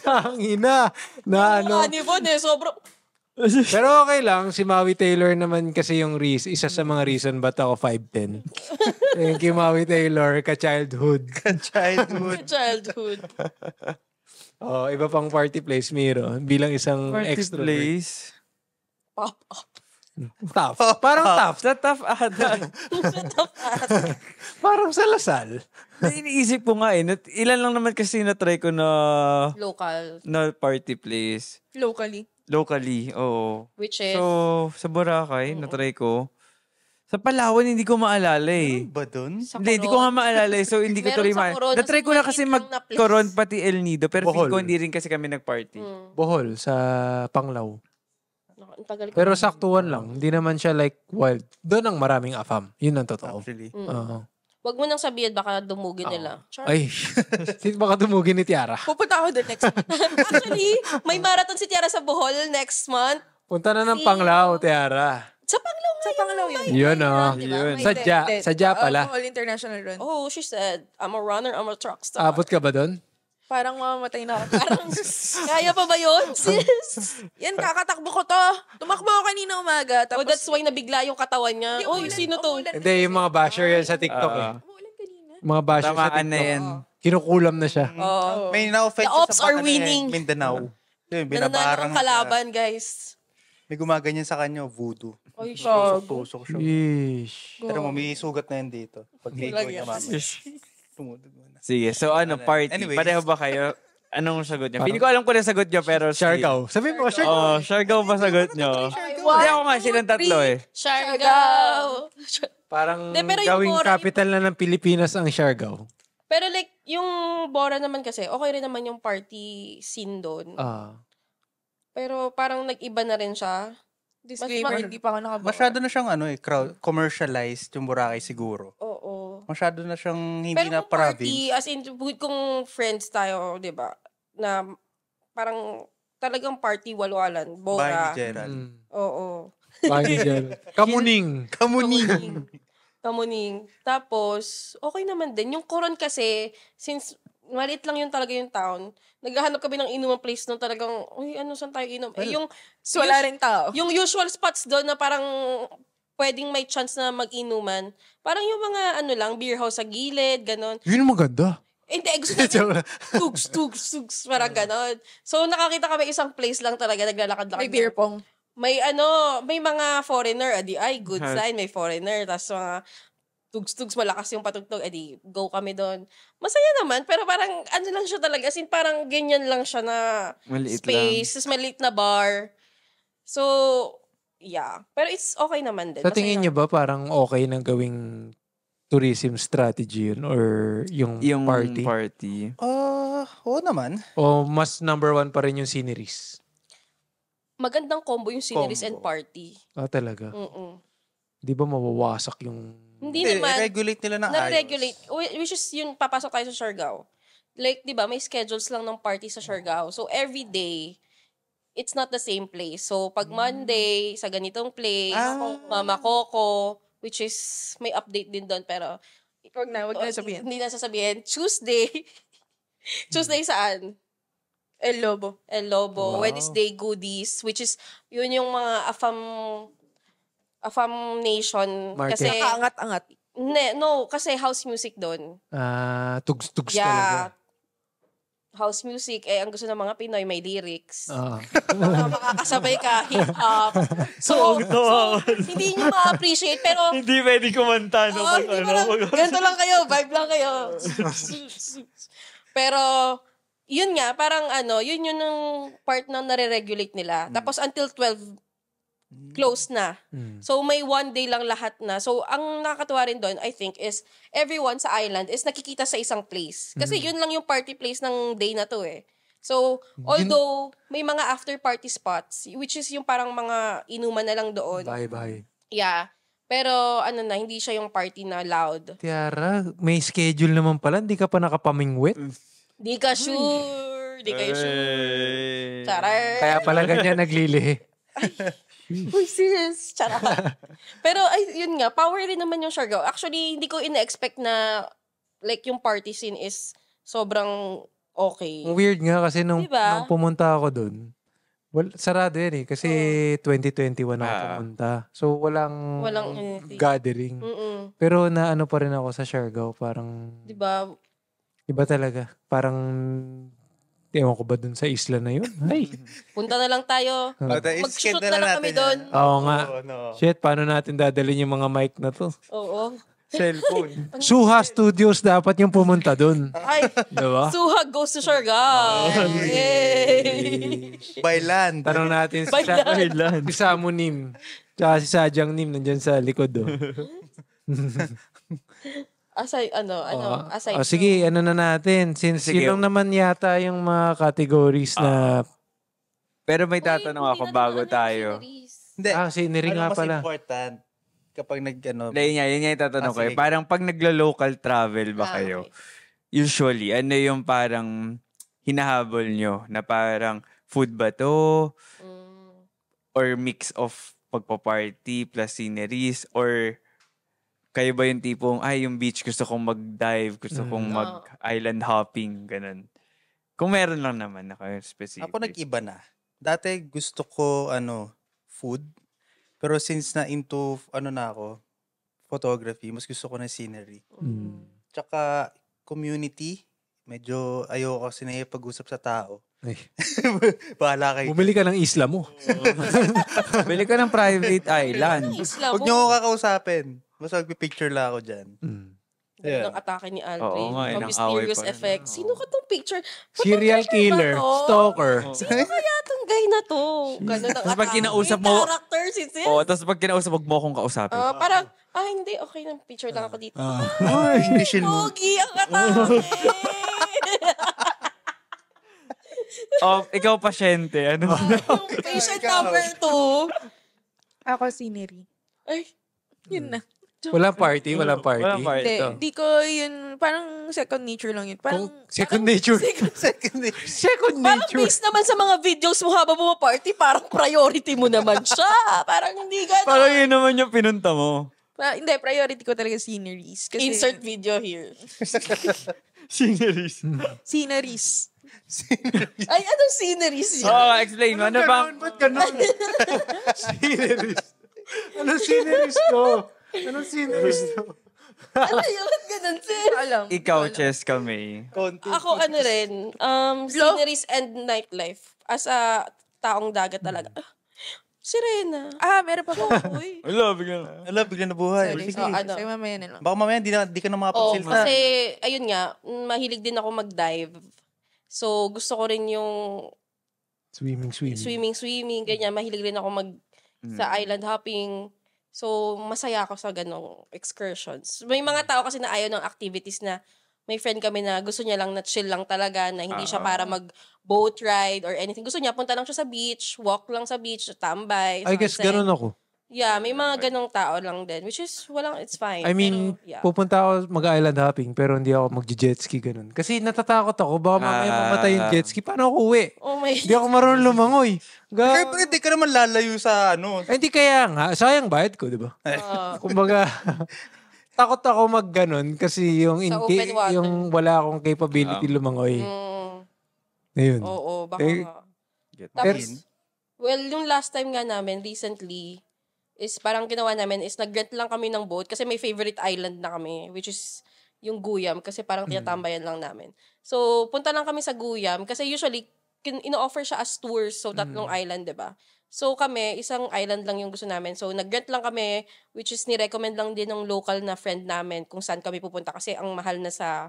tangin na. Na Anibon eh, sobrang... Pero okay lang, si Maui Taylor naman kasi yung isa sa mga reason ba't ako 5'10". Thank you, Maui Taylor, ka-childhood. Childhood. Oh, iba pang party place, Miro. Bilang isang Party extrovert. place. Pop up. Tough. Parang tough. Sa tough ata. Parang sa Lasal. Iniisip ko nga ilan lang naman kasi na-try ko na Local. party place. Locally, oo. Which is... So, sa Boracay, na-try ko. Sa Palawan, hindi ko maalala eh. Ba dun? sa Hindi ko nga maalala eh. So, hindi ko Meron tuloy sa Coron. Na-try ko na Nasa kasi maliit lang na place. mag-Coron pati El Nido. Pero feel Bohol. ko hindi rin kasi kami nag-party. Bohol, sa Panglao. Ang tagal ko. Pero saktuan lang. Hindi naman siya like wild. Doon ang maraming afam. Yun ang totoo. Actually. Oo. Wag mo nang sabihin, baka dumugin nila. Char. Ay, baka dumugin ni Tiara. pupunta ako doon next month. Actually, may marathon si Tiara sa Bohol next month. Punta na ng Panglao, Tiara. Sa Panglao ngayon. Sa Panglao yun. Yun oh. Diba? Yun. May Sadya pala. All international run. Oh, she said, I'm a runner, I'm a truck star. Abot ka ba doon? Parang mamamatay na ako. Parang, kaya pa ba yun, sis? Yan, kakatakbo ko to. Tumakbo ako kanina umaga. Oh, Tapos, that's why nabigla yung katawan niya. Oh, sino to? Hindi, yung mga basher yan sa TikTok eh. umuulan kanina. Mga basher sa Tamaan na TikTok. yan. Kinukulam na siya. Oh. May na-offend The siya ops are winning. Mindanao. Yun, Nananalo binabarang ang kalaban, guys. May gumaganyan sa kanya, voodoo. Ay, Tusok siya. Yeesh. Pero may sugat na yan dito. Pag ligo niya mamaya. Tumutog mo na. Sige, so party. Anyways. Pareho ba kayo? Anong sagot niya? Hindi ko alam kung ano sagot niya, pero... Siargao. Sabi mo, Siargao. Siargao ba sagot niyo? One, Hindi ako nga, silang tatlo eh. Siargao. Parang De, pero yung gawing Bora, capital na ng Pilipinas ang Siargao. Pero like, yung Bora naman kasi, okay rin naman yung party scene doon. Pero parang nag-iba na rin siya. disclaimer, hindi pa ako nakabaka. Masyado na siyang commercialized yung Boracay siguro. Oo. Masyado na siyang hindi Pero na kung party, province. as in, kung friends tayo, di ba, na parang talagang party walwalan, Bahay ni Bora. Gerald. Oo. Bahay ni Kamuning. Kamuning. Tapos, okay naman din. Yung Coron kasi, since maliit lang yun talaga yung town, naghahanap kami ng inuman place nung talagang, uy, saan tayo inom? Yung, So, wala rin tao. yung usual spots doon na parang pwedeng may chance na mag-inuman, parang yung mga beer house sa gilid, ganon. Yun ang maganda. Hindi, gusto namin, tugs, parang ganon. So, nakakita kami isang place lang talaga, naglalakad-lakad. May beer pong. May may mga foreigner, good sign, may foreigner. Tapos mga tugs, malakas yung patugtog, go kami doon. Masaya naman, pero parang lang siya talaga, as in parang ganyan lang siya na Maliit space, tapos maliit na bar. So, yeah. Pero it's okay naman din. Sa tingin niyo ba parang okay na gawing tourism strategy yun or yung party? Oo naman. O mas number one pa rin yung sceneries? Magandang combo yung sceneries and Combo. party. Talaga? Mm-mm. Di ba mawawasak yung... Hindi naman. regulate nila ng Na-regulate. ayos. Which is yun, papasok tayo sa Siargao. Like, di ba, may schedules lang ng party sa Siargao. So, every day, it's not the same place. So, pag Monday, sa ganitong place, Mama Coco, which is, may update din doon, pero... Wag na sabihin. Hindi na sasabihin. Tuesday. Tuesday saan? El Lobo. Wow. Wednesday Goodies, which is, yun yung mga AFAM Nation. Market. Kasi, Nakaangat-angat. no, kasi house music doon. Tugs-tugs Yeah. talaga. House music, ang gusto ng mga Pinoy, may lyrics. Ah. Makakasabay ka, hip-hop. So, hindi nyo ma-appreciate, pero... Hindi pwede kumanta. Ganito lang kayo, vibe lang kayo. Pero, yun nga, parang yun yung part na nare-regulate nila. Tapos until 12, close na. So, may one day lang lahat na. So, ang nakakatuwa rin doon, I think, is everyone sa island is nakikita sa isang place. Kasi yun lang yung party place ng day na to eh. So, although may mga after-party spots, which is yung parang mga inuman na lang doon. Bye-bye. Yeah. Pero, hindi siya yung party na loud. Tiara, may schedule naman pala. Hindi ka pa nakapamingwit. Di ka sure. Di kayo sure. Charar. Kaya pala ganyan naglilihi. Uy, serious. Charar. Pero, yun nga, power rin naman yung Siargao. Actually, hindi ko ina-expect na, like, yung party scene is sobrang okay. Weird nga kasi nung Diba? pumunta ako dun, sarado yan eh. Kasi 2021 ako pumunta. So, walang anything. gathering. Mm-mm. Pero naano pa rin ako sa Siargao. Parang, Diba? iba talaga. Parang, ewan ko ba dun sa isla na yun? Ay. Punta na lang tayo. Mag-shoot na lang kami doon. Oo nga. Shit, paano natin dadalhin yung mga mic na to? Oo. Cellphone. Suha Studios dapat yung pumunta dun. Ay, Diba? Suhag goes to Siargao. Yay! By land. Tanong natin si Bailan. si Samu Nim. Tsaka si Sadyang Nim nandyan sa likod. Aside, aside. Sige, na natin. Since Sige. yun naman yata yung mga categories na... Pero may tatanong ako bago tayo. Hindi. Scenery nga mas pala. important kapag Yun nga yung tatanong ko. sige. Parang pag naglo-local travel ba kayo? Usually, ano yung parang hinahabol nyo? Na parang food ba to? Or mix of pagpa-party plus sceneries? Or kayo ba yung tipong, yung beach gusto kong mag-dive, gusto kong mag-island hopping, ganun. Kung meron lang naman na kayo specific. Ako nag-iba na. Dati gusto ko food. Pero since na into na ako, photography, mas gusto ko na scenery. Tsaka community, medyo ayoko kasi pag-usap sa tao. Ay. Bahala kayo. Bumili ka ng isla mo. Bili ka ng private island. Huwag niyo ako kakausapin. Basta magpipicture lang ako dyan. Yeah. ng atake ni Aldrin. Oo nga, From ilang mysterious away pa rin. effect. Sino ka tong picture? Serial killer, stalker. Sino kaya tong guy na to? Ganun ang Tapos pag atake. kinausap mo- Character, si Sis. Oo, tapos pag kinausap, wag mo akong kausapin. Parang, hindi, okay lang. Picture lang ako dito. Englishin mo. Pogi ang atake. Ikaw pasyente. Ano? Yung patient number 2. Ako, scenery. Ay, Yun na. Walang party, walang party. Walang party. Hindi, Ito. hindi ko yun, parang second nature lang yun. Parang, Second nature. Second Second parang nature. based naman sa mga videos mo habang party, parang priority mo naman siya. Parang hindi gano'n. Parang yun naman yung pinunta mo. hindi, priority ko talaga sceneries. Kasi, Insert video here. Sceneries. Sceneries. Ay, anong sceneries yan? Explain mo. Ano bang... Ba't ganun? Sceneries. Anong sceneries to? Anong sceneries to? Ano yun? Ba't ganun, sis? Alam. Ikaw, Chess kami. Ako ano rin, sceneries and nightlife. As a taong dagat talaga. Sirena. Meron pa po. Uy. Wala, bigyan. Ala, bigla na buhay. Sorry, Sige. ano? Sige, mamaya na lang. Baka mamaya di ka na Oo, makapagsilta. kasi, ayun nga, mahilig din ako mag-dive. So, gusto ko rin yung swimming, ganyan. Mahilig rin ako sa island hopping. So, masaya ako sa ganong excursions. May mga tao kasi na ayaw ng activities na may friend kami na gusto niya lang na chill lang talaga, na hindi siya para mag-boat ride or anything. Gusto niya, punta lang siya sa beach, walk lang sa beach, tambay. I guess sunset. ganun ako. Yeah, may mga ganong tao lang din. Which is, it's fine. I mean, Pero, yeah. pupunta ako mag-island hopping pero hindi ako mag-jet ski ganun. Kasi natatakot ako, baka mamaya mamatay yung jet ski. Paano ako uwi? Oh my Hindi ako marunong lumangoy. Kaya bakit di ka naman lalayo sa ano? Ay, hindi kaya nga. Sayang bayad ko, di ba? Kumbaga, takot ako mag-ganon kasi yung, Sa open water. yung wala akong capability lumangoy. Ayun. Oo, baka Eh, nga. Pero, Tapos, well, yung last time nga namin, recently, is parang ginawa namin is nag-rent lang kami ng boat kasi may favorite island na kami, which is yung Guyam, kasi parang tinatambayan lang namin. So, punta lang kami sa Guyam kasi usually, ino-offer siya as tours, so tatlong island, diba? So, kami, isang island lang yung gusto namin. So, nag-rent lang kami, which is ni-recommend lang din ng local na friend namin kung saan kami pupunta kasi ang mahal na sa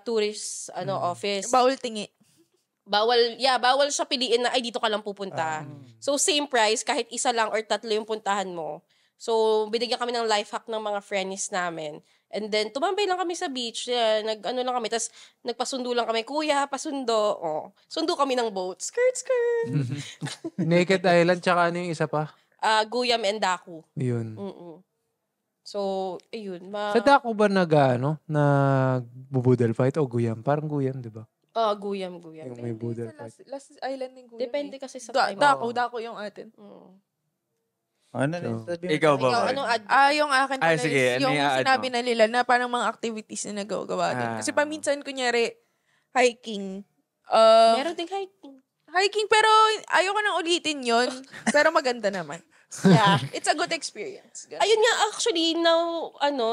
tourist office. Bawal tingi. Bawal siya piliin na, ay, dito ka lang pupunta. So, same price, kahit isa lang or tatlo yung puntahan mo. So, binigyan kami ng life hack ng mga friends namin. And then, tumambay lang kami sa beach. Nag-ano lang kami. Tapos, nagpasundo lang kami. Kuya, pasundo. Sundo kami ng boat. Skirt, skirt. Naked Island, tsaka ano yung isa pa? Guyam and Daku. Yun. So, ayun. Sa Daku ba nag-budal fight o Guyam? Parang Guyam, di ba? Guyam. Yung may budal fight. Last island ng Guyam. Depende kasi sa time. Dako yung atin. Ano Ikaw ba? Ikaw, anong Yung akin pala sige, is ano yung yung sinabi ano? na nila na parang mga activities na nagagawa doon. Kasi paminsan, kunyari, hiking. Meron ding hiking. Hiking, pero ayoko nang ulitin yon pero maganda naman. Yeah, it's a good experience. Ganun. Ayun nga, actually,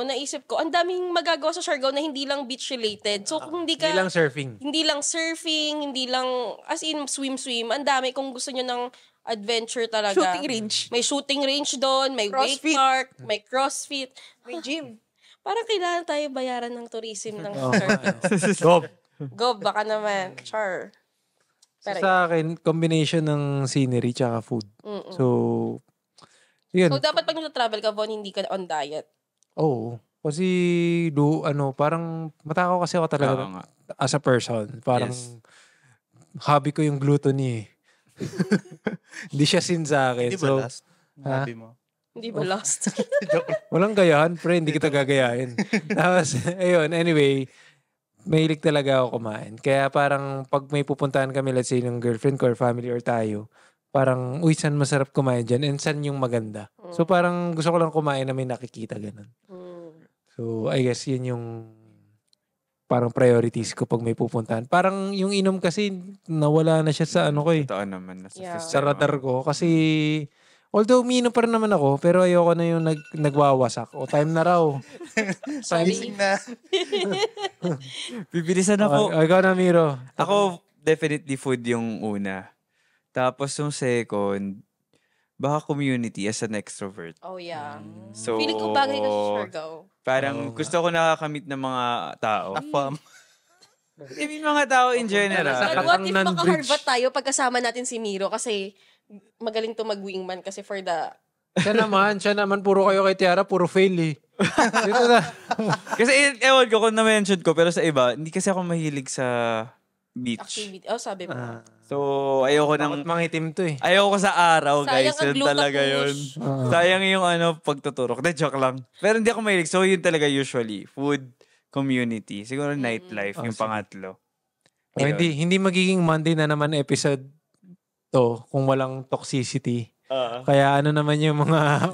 naisip ko, ang daming magagawa sa Siargao na hindi lang beach-related. So, kung hindi ka... Hindi lang surfing. Hindi lang, as in, swim. Ang dami, kung gusto nyo ng adventure talaga. Shooting range. May shooting range doon, may wake CrossFit. park, may CrossFit. May gym. Parang kailangan tayo bayaran ng tourism ng Gob. Gob, baka naman. Char. So, sa akin, combination ng scenery tsaka food. So, yun. So, dapat pag nag-travel ka, Von, hindi ka on diet. Oo. Kasi, parang matakaw kasi ako talaga as a person. Parang, hobby ko yung gluttony. Hindi siya sin sa akin. Hindi ba last? Hobby mo? Hindi ba lost? Walang gayahan, pre. Hindi kita gagayahin. Tapos, ayun, anyway, mahilig talaga ako kumain. Kaya parang pag may pupuntahan kami, let's say, ng girlfriend ko or family or tayo, parang, saan masarap kumain dyan? And saan yung maganda? So parang gusto ko lang kumain na may nakikita, ganun. So I guess yun yung parang priorities ko pag may pupuntahan. Parang yung inom kasi, nawala na siya sa ano ko eh. Totoo naman. Sa radar ko. Kasi, although umiinom pa rin naman ako, pero ayoko na yung nagwawasak. O time na raw. Sorry. Na. Bibilisan ako. Ikaw na, Miro. Ako, definitely food yung una. Tapos yung second, baka community as an extrovert. Oh, yeah. So, Feeling ko bagay ka sa Siargao. parang gusto ko nakakamit ng mga tao. Afam. I mean, mga tao in general. And what if Katangnan makaharbat tayo pagkasama natin si Miro kasi magaling to mag-wingman kasi for the... Siya naman, puro kayo kay Tiara, puro fail eh. Dito na. Kasi, ewan ko kung na-mention ko, pero sa iba, hindi kasi ako mahilig sa beach. Activity. Oh, sabi mo. So, ayoko Bakit mangitim to eh. Ayoko sa araw, Sayang guys. ang Yun gluta talaga yun. push. Sayang yung pagtuturok. De, joke lang. Pero hindi ako mahilig. So, yun talaga usually. Food, community. Siguro nightlife, yung pangatlo. O, hindi magiging Monday na naman episode to kung walang toxicity. Kaya ano naman yung mga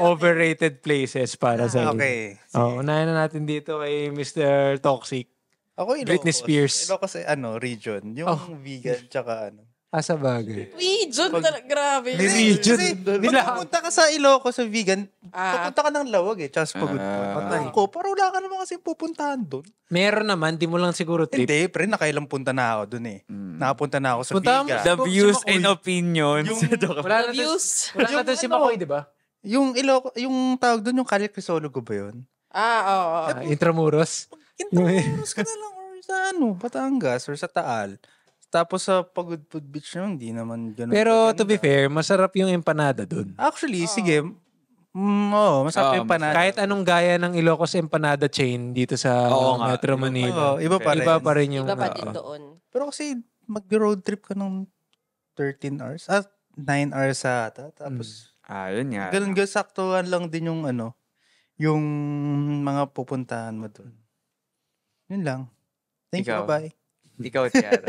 overrated places para sa inyo. Okay. Unahin na natin dito kay Mr. Toxic. Ako Ilocos. Britney Spears. Ilocos region. Yung vegan tsaka Sa bagay. Region talaga. Grabe. Region. Pag pumunta ka sa Ilocos sa vegan, pupunta ka ng Lawag tsaka sa Pagudpud. Patay ko, parang wala ka naman kasi pupuntahan doon. Meron naman, di mo lang siguro trip. Hindi, pre, nakailang punta na ako doon eh. Nakapunta na ako sa Punta mo- vegan. The Si views Makoy. and opinions. Wala na Views. Wala na si Makoy, di ba? Yung yung tawag doon, yung Calle Crisologo ba yun? Oo. Intramuros. Intramuros ka na lang or sa Batangas or sa Taal. Tapos sa Pagudpud Beach naman, hindi naman ganun. Pero kaganda. to be fair, masarap yung empanada dun. Actually, sige. Masarap yung panada. Kahit anong gaya ng Ilocos empanada chain dito sa Oo nga. Metro Manila. Iba pa rin. Iba pa rin yung... Iba pa din doon. Pero kasi mag-road trip ka ng 13 hours. 9 hours ata. Tapos, Yun nga. ganun saktuhan lang din yung yung mga pupuntahan mo doon. Yun lang. Thank Ikaw? you, bye. Ikaw, Tiara.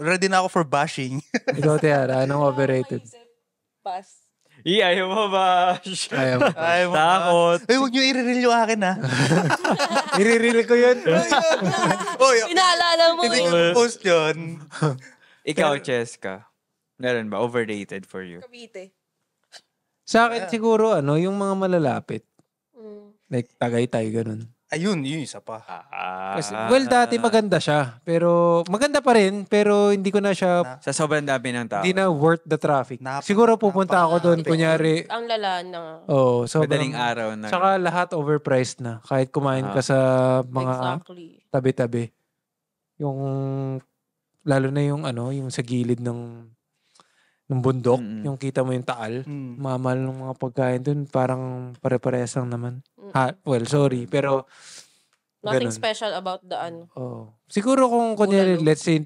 Ready na ako for bashing. Ikaw, Tiara, anong overrated? Pass. Ayaw mo ba? Ayaw mo. Ay, Takot. huwag nyo i-reel yung akin, ha? I-reel ko yun. Oy, Pinaalala mo hindi eh. ko post yun. Ikaw, Cheska. Meron ba? Overrated for you? Cavite. Sa akin siguro, yung mga malalapit. Like, Tagaytay, ganun. Ayun, yun isa pa. Kasi, dati maganda siya. Pero, maganda pa rin. Pero, hindi ko na siya, Sa sobrang dami ng tao. hindi na worth the traffic. Siguro pupunta ako doon, kunyari, Ang lala na. sobrang, Madaling araw na. saka lahat overpriced na. Kahit kumain ka sa mga Exactly. tabi-tabi. Yung, lalo na yung yung sa gilid ng bundok, yung kita mo yung taal, mamahal ng mga pagkain dun, parang pare-parehas lang naman. Sorry, pero Nothing ganun. special about the Siguro kung kunyari, Bulalo. let's say,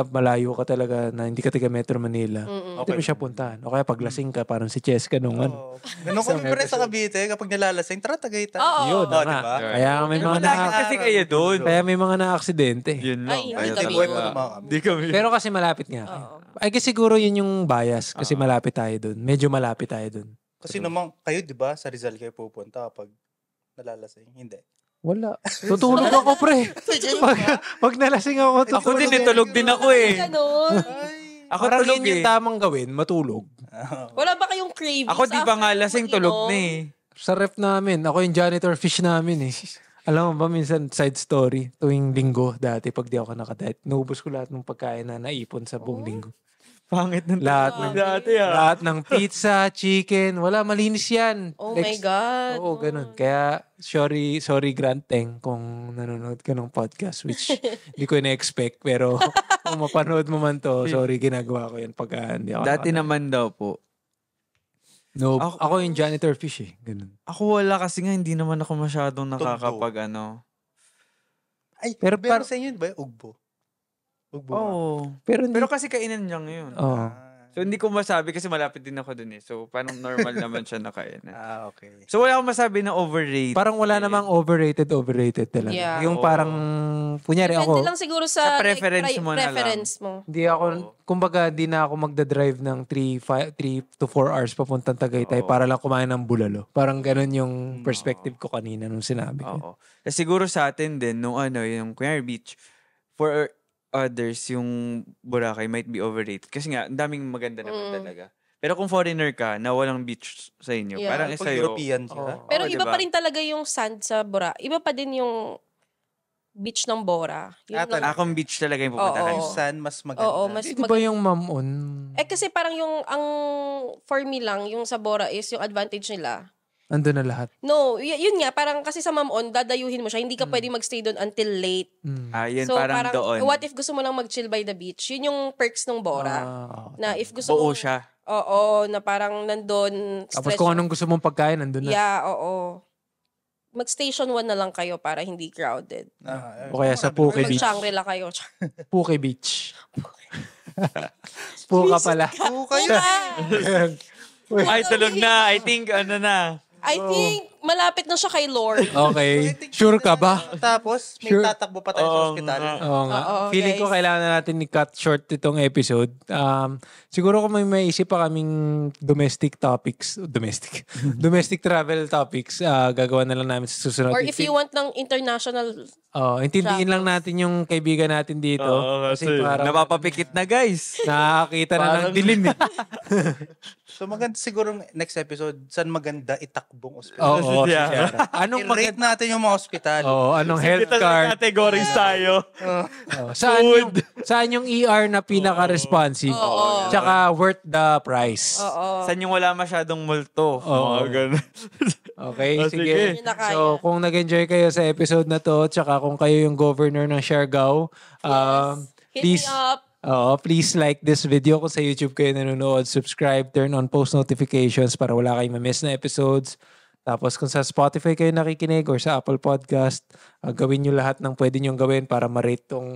malayo ka talaga na hindi ka taga Metro Manila, hindi mo siya puntahan. O kaya paglasing ka, parang si Cheska nung Ganun kami pre sa Cavite, kapag nalalasing, tara Tagaytay. Oo. Yun, Oh, nga. diba? Kaya may mga Kasi kayo doon. kaya may mga na-aksidente. Yun lang. Ay, hindi Kaya kami. talaga. Hindi kami. Pero kasi malapit nga. I guess siguro yun yung bias kasi malapit tayo dun. Medyo malapit tayo dun. Kasi naman, kayo di ba sa Rizal kayo pupunta kapag nalalasing? Hindi. Wala. Tutulog ako, pre. Pag nalasing ako, Ako din, tulog din ako eh. Ganon. Ako Parang tulog yun yung eh. tamang gawin, matulog. Wala ba kayong cravings? Ako di pa after nga lasing, mag-inom? tulog na eh. Sa ref namin, ako yung janitor fish namin eh. Alam mo ba, minsan side story, tuwing linggo dati, pag di ako nakadiet, naubos ko lahat ng pagkain na naipon sa buong linggo. Pangit ng Lahat ng, dati lahat ng pizza, chicken, wala, malinis yan. Oh my God. Oo, ganun. Kaya, sorry Granteng kung nanonood ka ng podcast, which hindi ko na-expect, pero kung mapanood mo man to, sorry, ginagawa ko yan pag hindi ako Dati naman daw po. No, ako yung janitor fish eh. Ganun. Ako wala kasi nga hindi naman ako masyadong nakakapag Ay, Pero pero sa inyo ba yung ugbo? Ugbo. Oo. Pero hindi. Pero kasi kainan lang yun. Oo. So hindi ko masabi kasi malapit din ako dun eh. So parang normal naman siya na kainan. Okay. So wala akong masabi na overrated. Parang wala namang overrated talaga. Yeah. Yung parang, kunyari Depende ako, lang siguro sa, Sa preference mo na lang. preference mo. hindi ako, kumbaga, di na ako magdadrive ng 3 to 4 hours papuntang Tagaytay para lang kumain ng bulalo. Parang ganun yung perspective ko kanina nung sinabi ko. Oo. Siguro sa atin din, nung yung kunyari beach, for others, yung Boracay might be overrated. Kasi nga, ang daming maganda naman talaga. Pero kung foreigner ka, na walang beach sa inyo, Yeah. parang Pag sa'yo, European sila. Pero Oo, iba diba? pa rin talaga yung sand sa Bora. Iba pa din yung beach ng Bora. Yun lang. Akong beach talaga yung pupuntahan. Yung sun, mas maganda. Oo, mas Di ba yung Mamon? kasi parang for me lang, yung sa Bora is yung advantage nila. Ando na lahat. No, yun nga, parang kasi sa Mamon, dadayuhin mo siya, hindi ka pwedeng magstay doon until late. Yun So parang doon. what if gusto mo lang mag-chill by the beach? Yun yung perks ng Bora. Na if gusto Buo mo, siya. oo, na parang nandun. Tapos kung anong gusto mong pagkain, nandun na. Yeah, oo. Mag-station 1 na lang kayo para hindi crowded. O kaya sa Puke Or Beach. mag-Shangri-La kayo. Puke Beach. Puka pala. Ay, tulog na. I think, I think malapit na siya kay Lord. Okay. Sure ka ba? Tapos, may Sure. tatakbo pa tayo sa hospital. Oo nga. Oo, Feeling ko guys. kailangan na natin i-cut short itong episode. Siguro kung may maisip pa kaming domestic travel topics, gagawa na lang namin sa susunod. Or if you want ng international, intindihin lang natin yung kaibigan natin dito. kasi parang napapapikit na, guys. nakakita na ng dilim. So, maganda siguro next episode, saan maganda itakbong ospital. Oo. Yeah. Anong I-rate natin yung mga ospital. anong health card? Categories tayo. Saan yung ER na pinaka-responsive? Tsaka worth the price. Saan yung wala masyadong multo? Oo. Mga ganun. Okay, sige. Yun na kaya. So, kung nag-enjoy kayo sa episode na to, tsaka kung kayo yung governor ng Siargao, hit please, me up. please like this video kung sa YouTube kayo nanonood. Subscribe, turn on post notifications para wala kayong ma-miss na episodes. Tapos kung sa Spotify kayo nakikinig or sa Apple Podcast, gawin nyo lahat ng pwede nyo gawin para ma-rate tong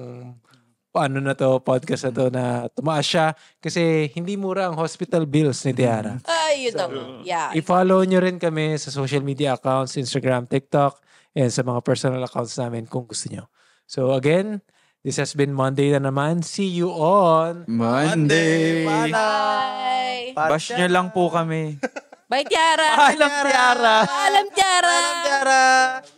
podcast na to na tumaas siya. Kasi hindi mura ang hospital bills ni Tiara. Ay, yun lang. Yeah. I-follow nyo rin kami sa social media accounts, Instagram, TikTok, and sa mga personal accounts namin kung gusto nyo. So again, this has been Monday na naman. See you on Monday. Bye. Bash nyo lang po kami. Bye, Tiara. Paalam, Tiara. Paalam, Tiara. Alam, Tiara!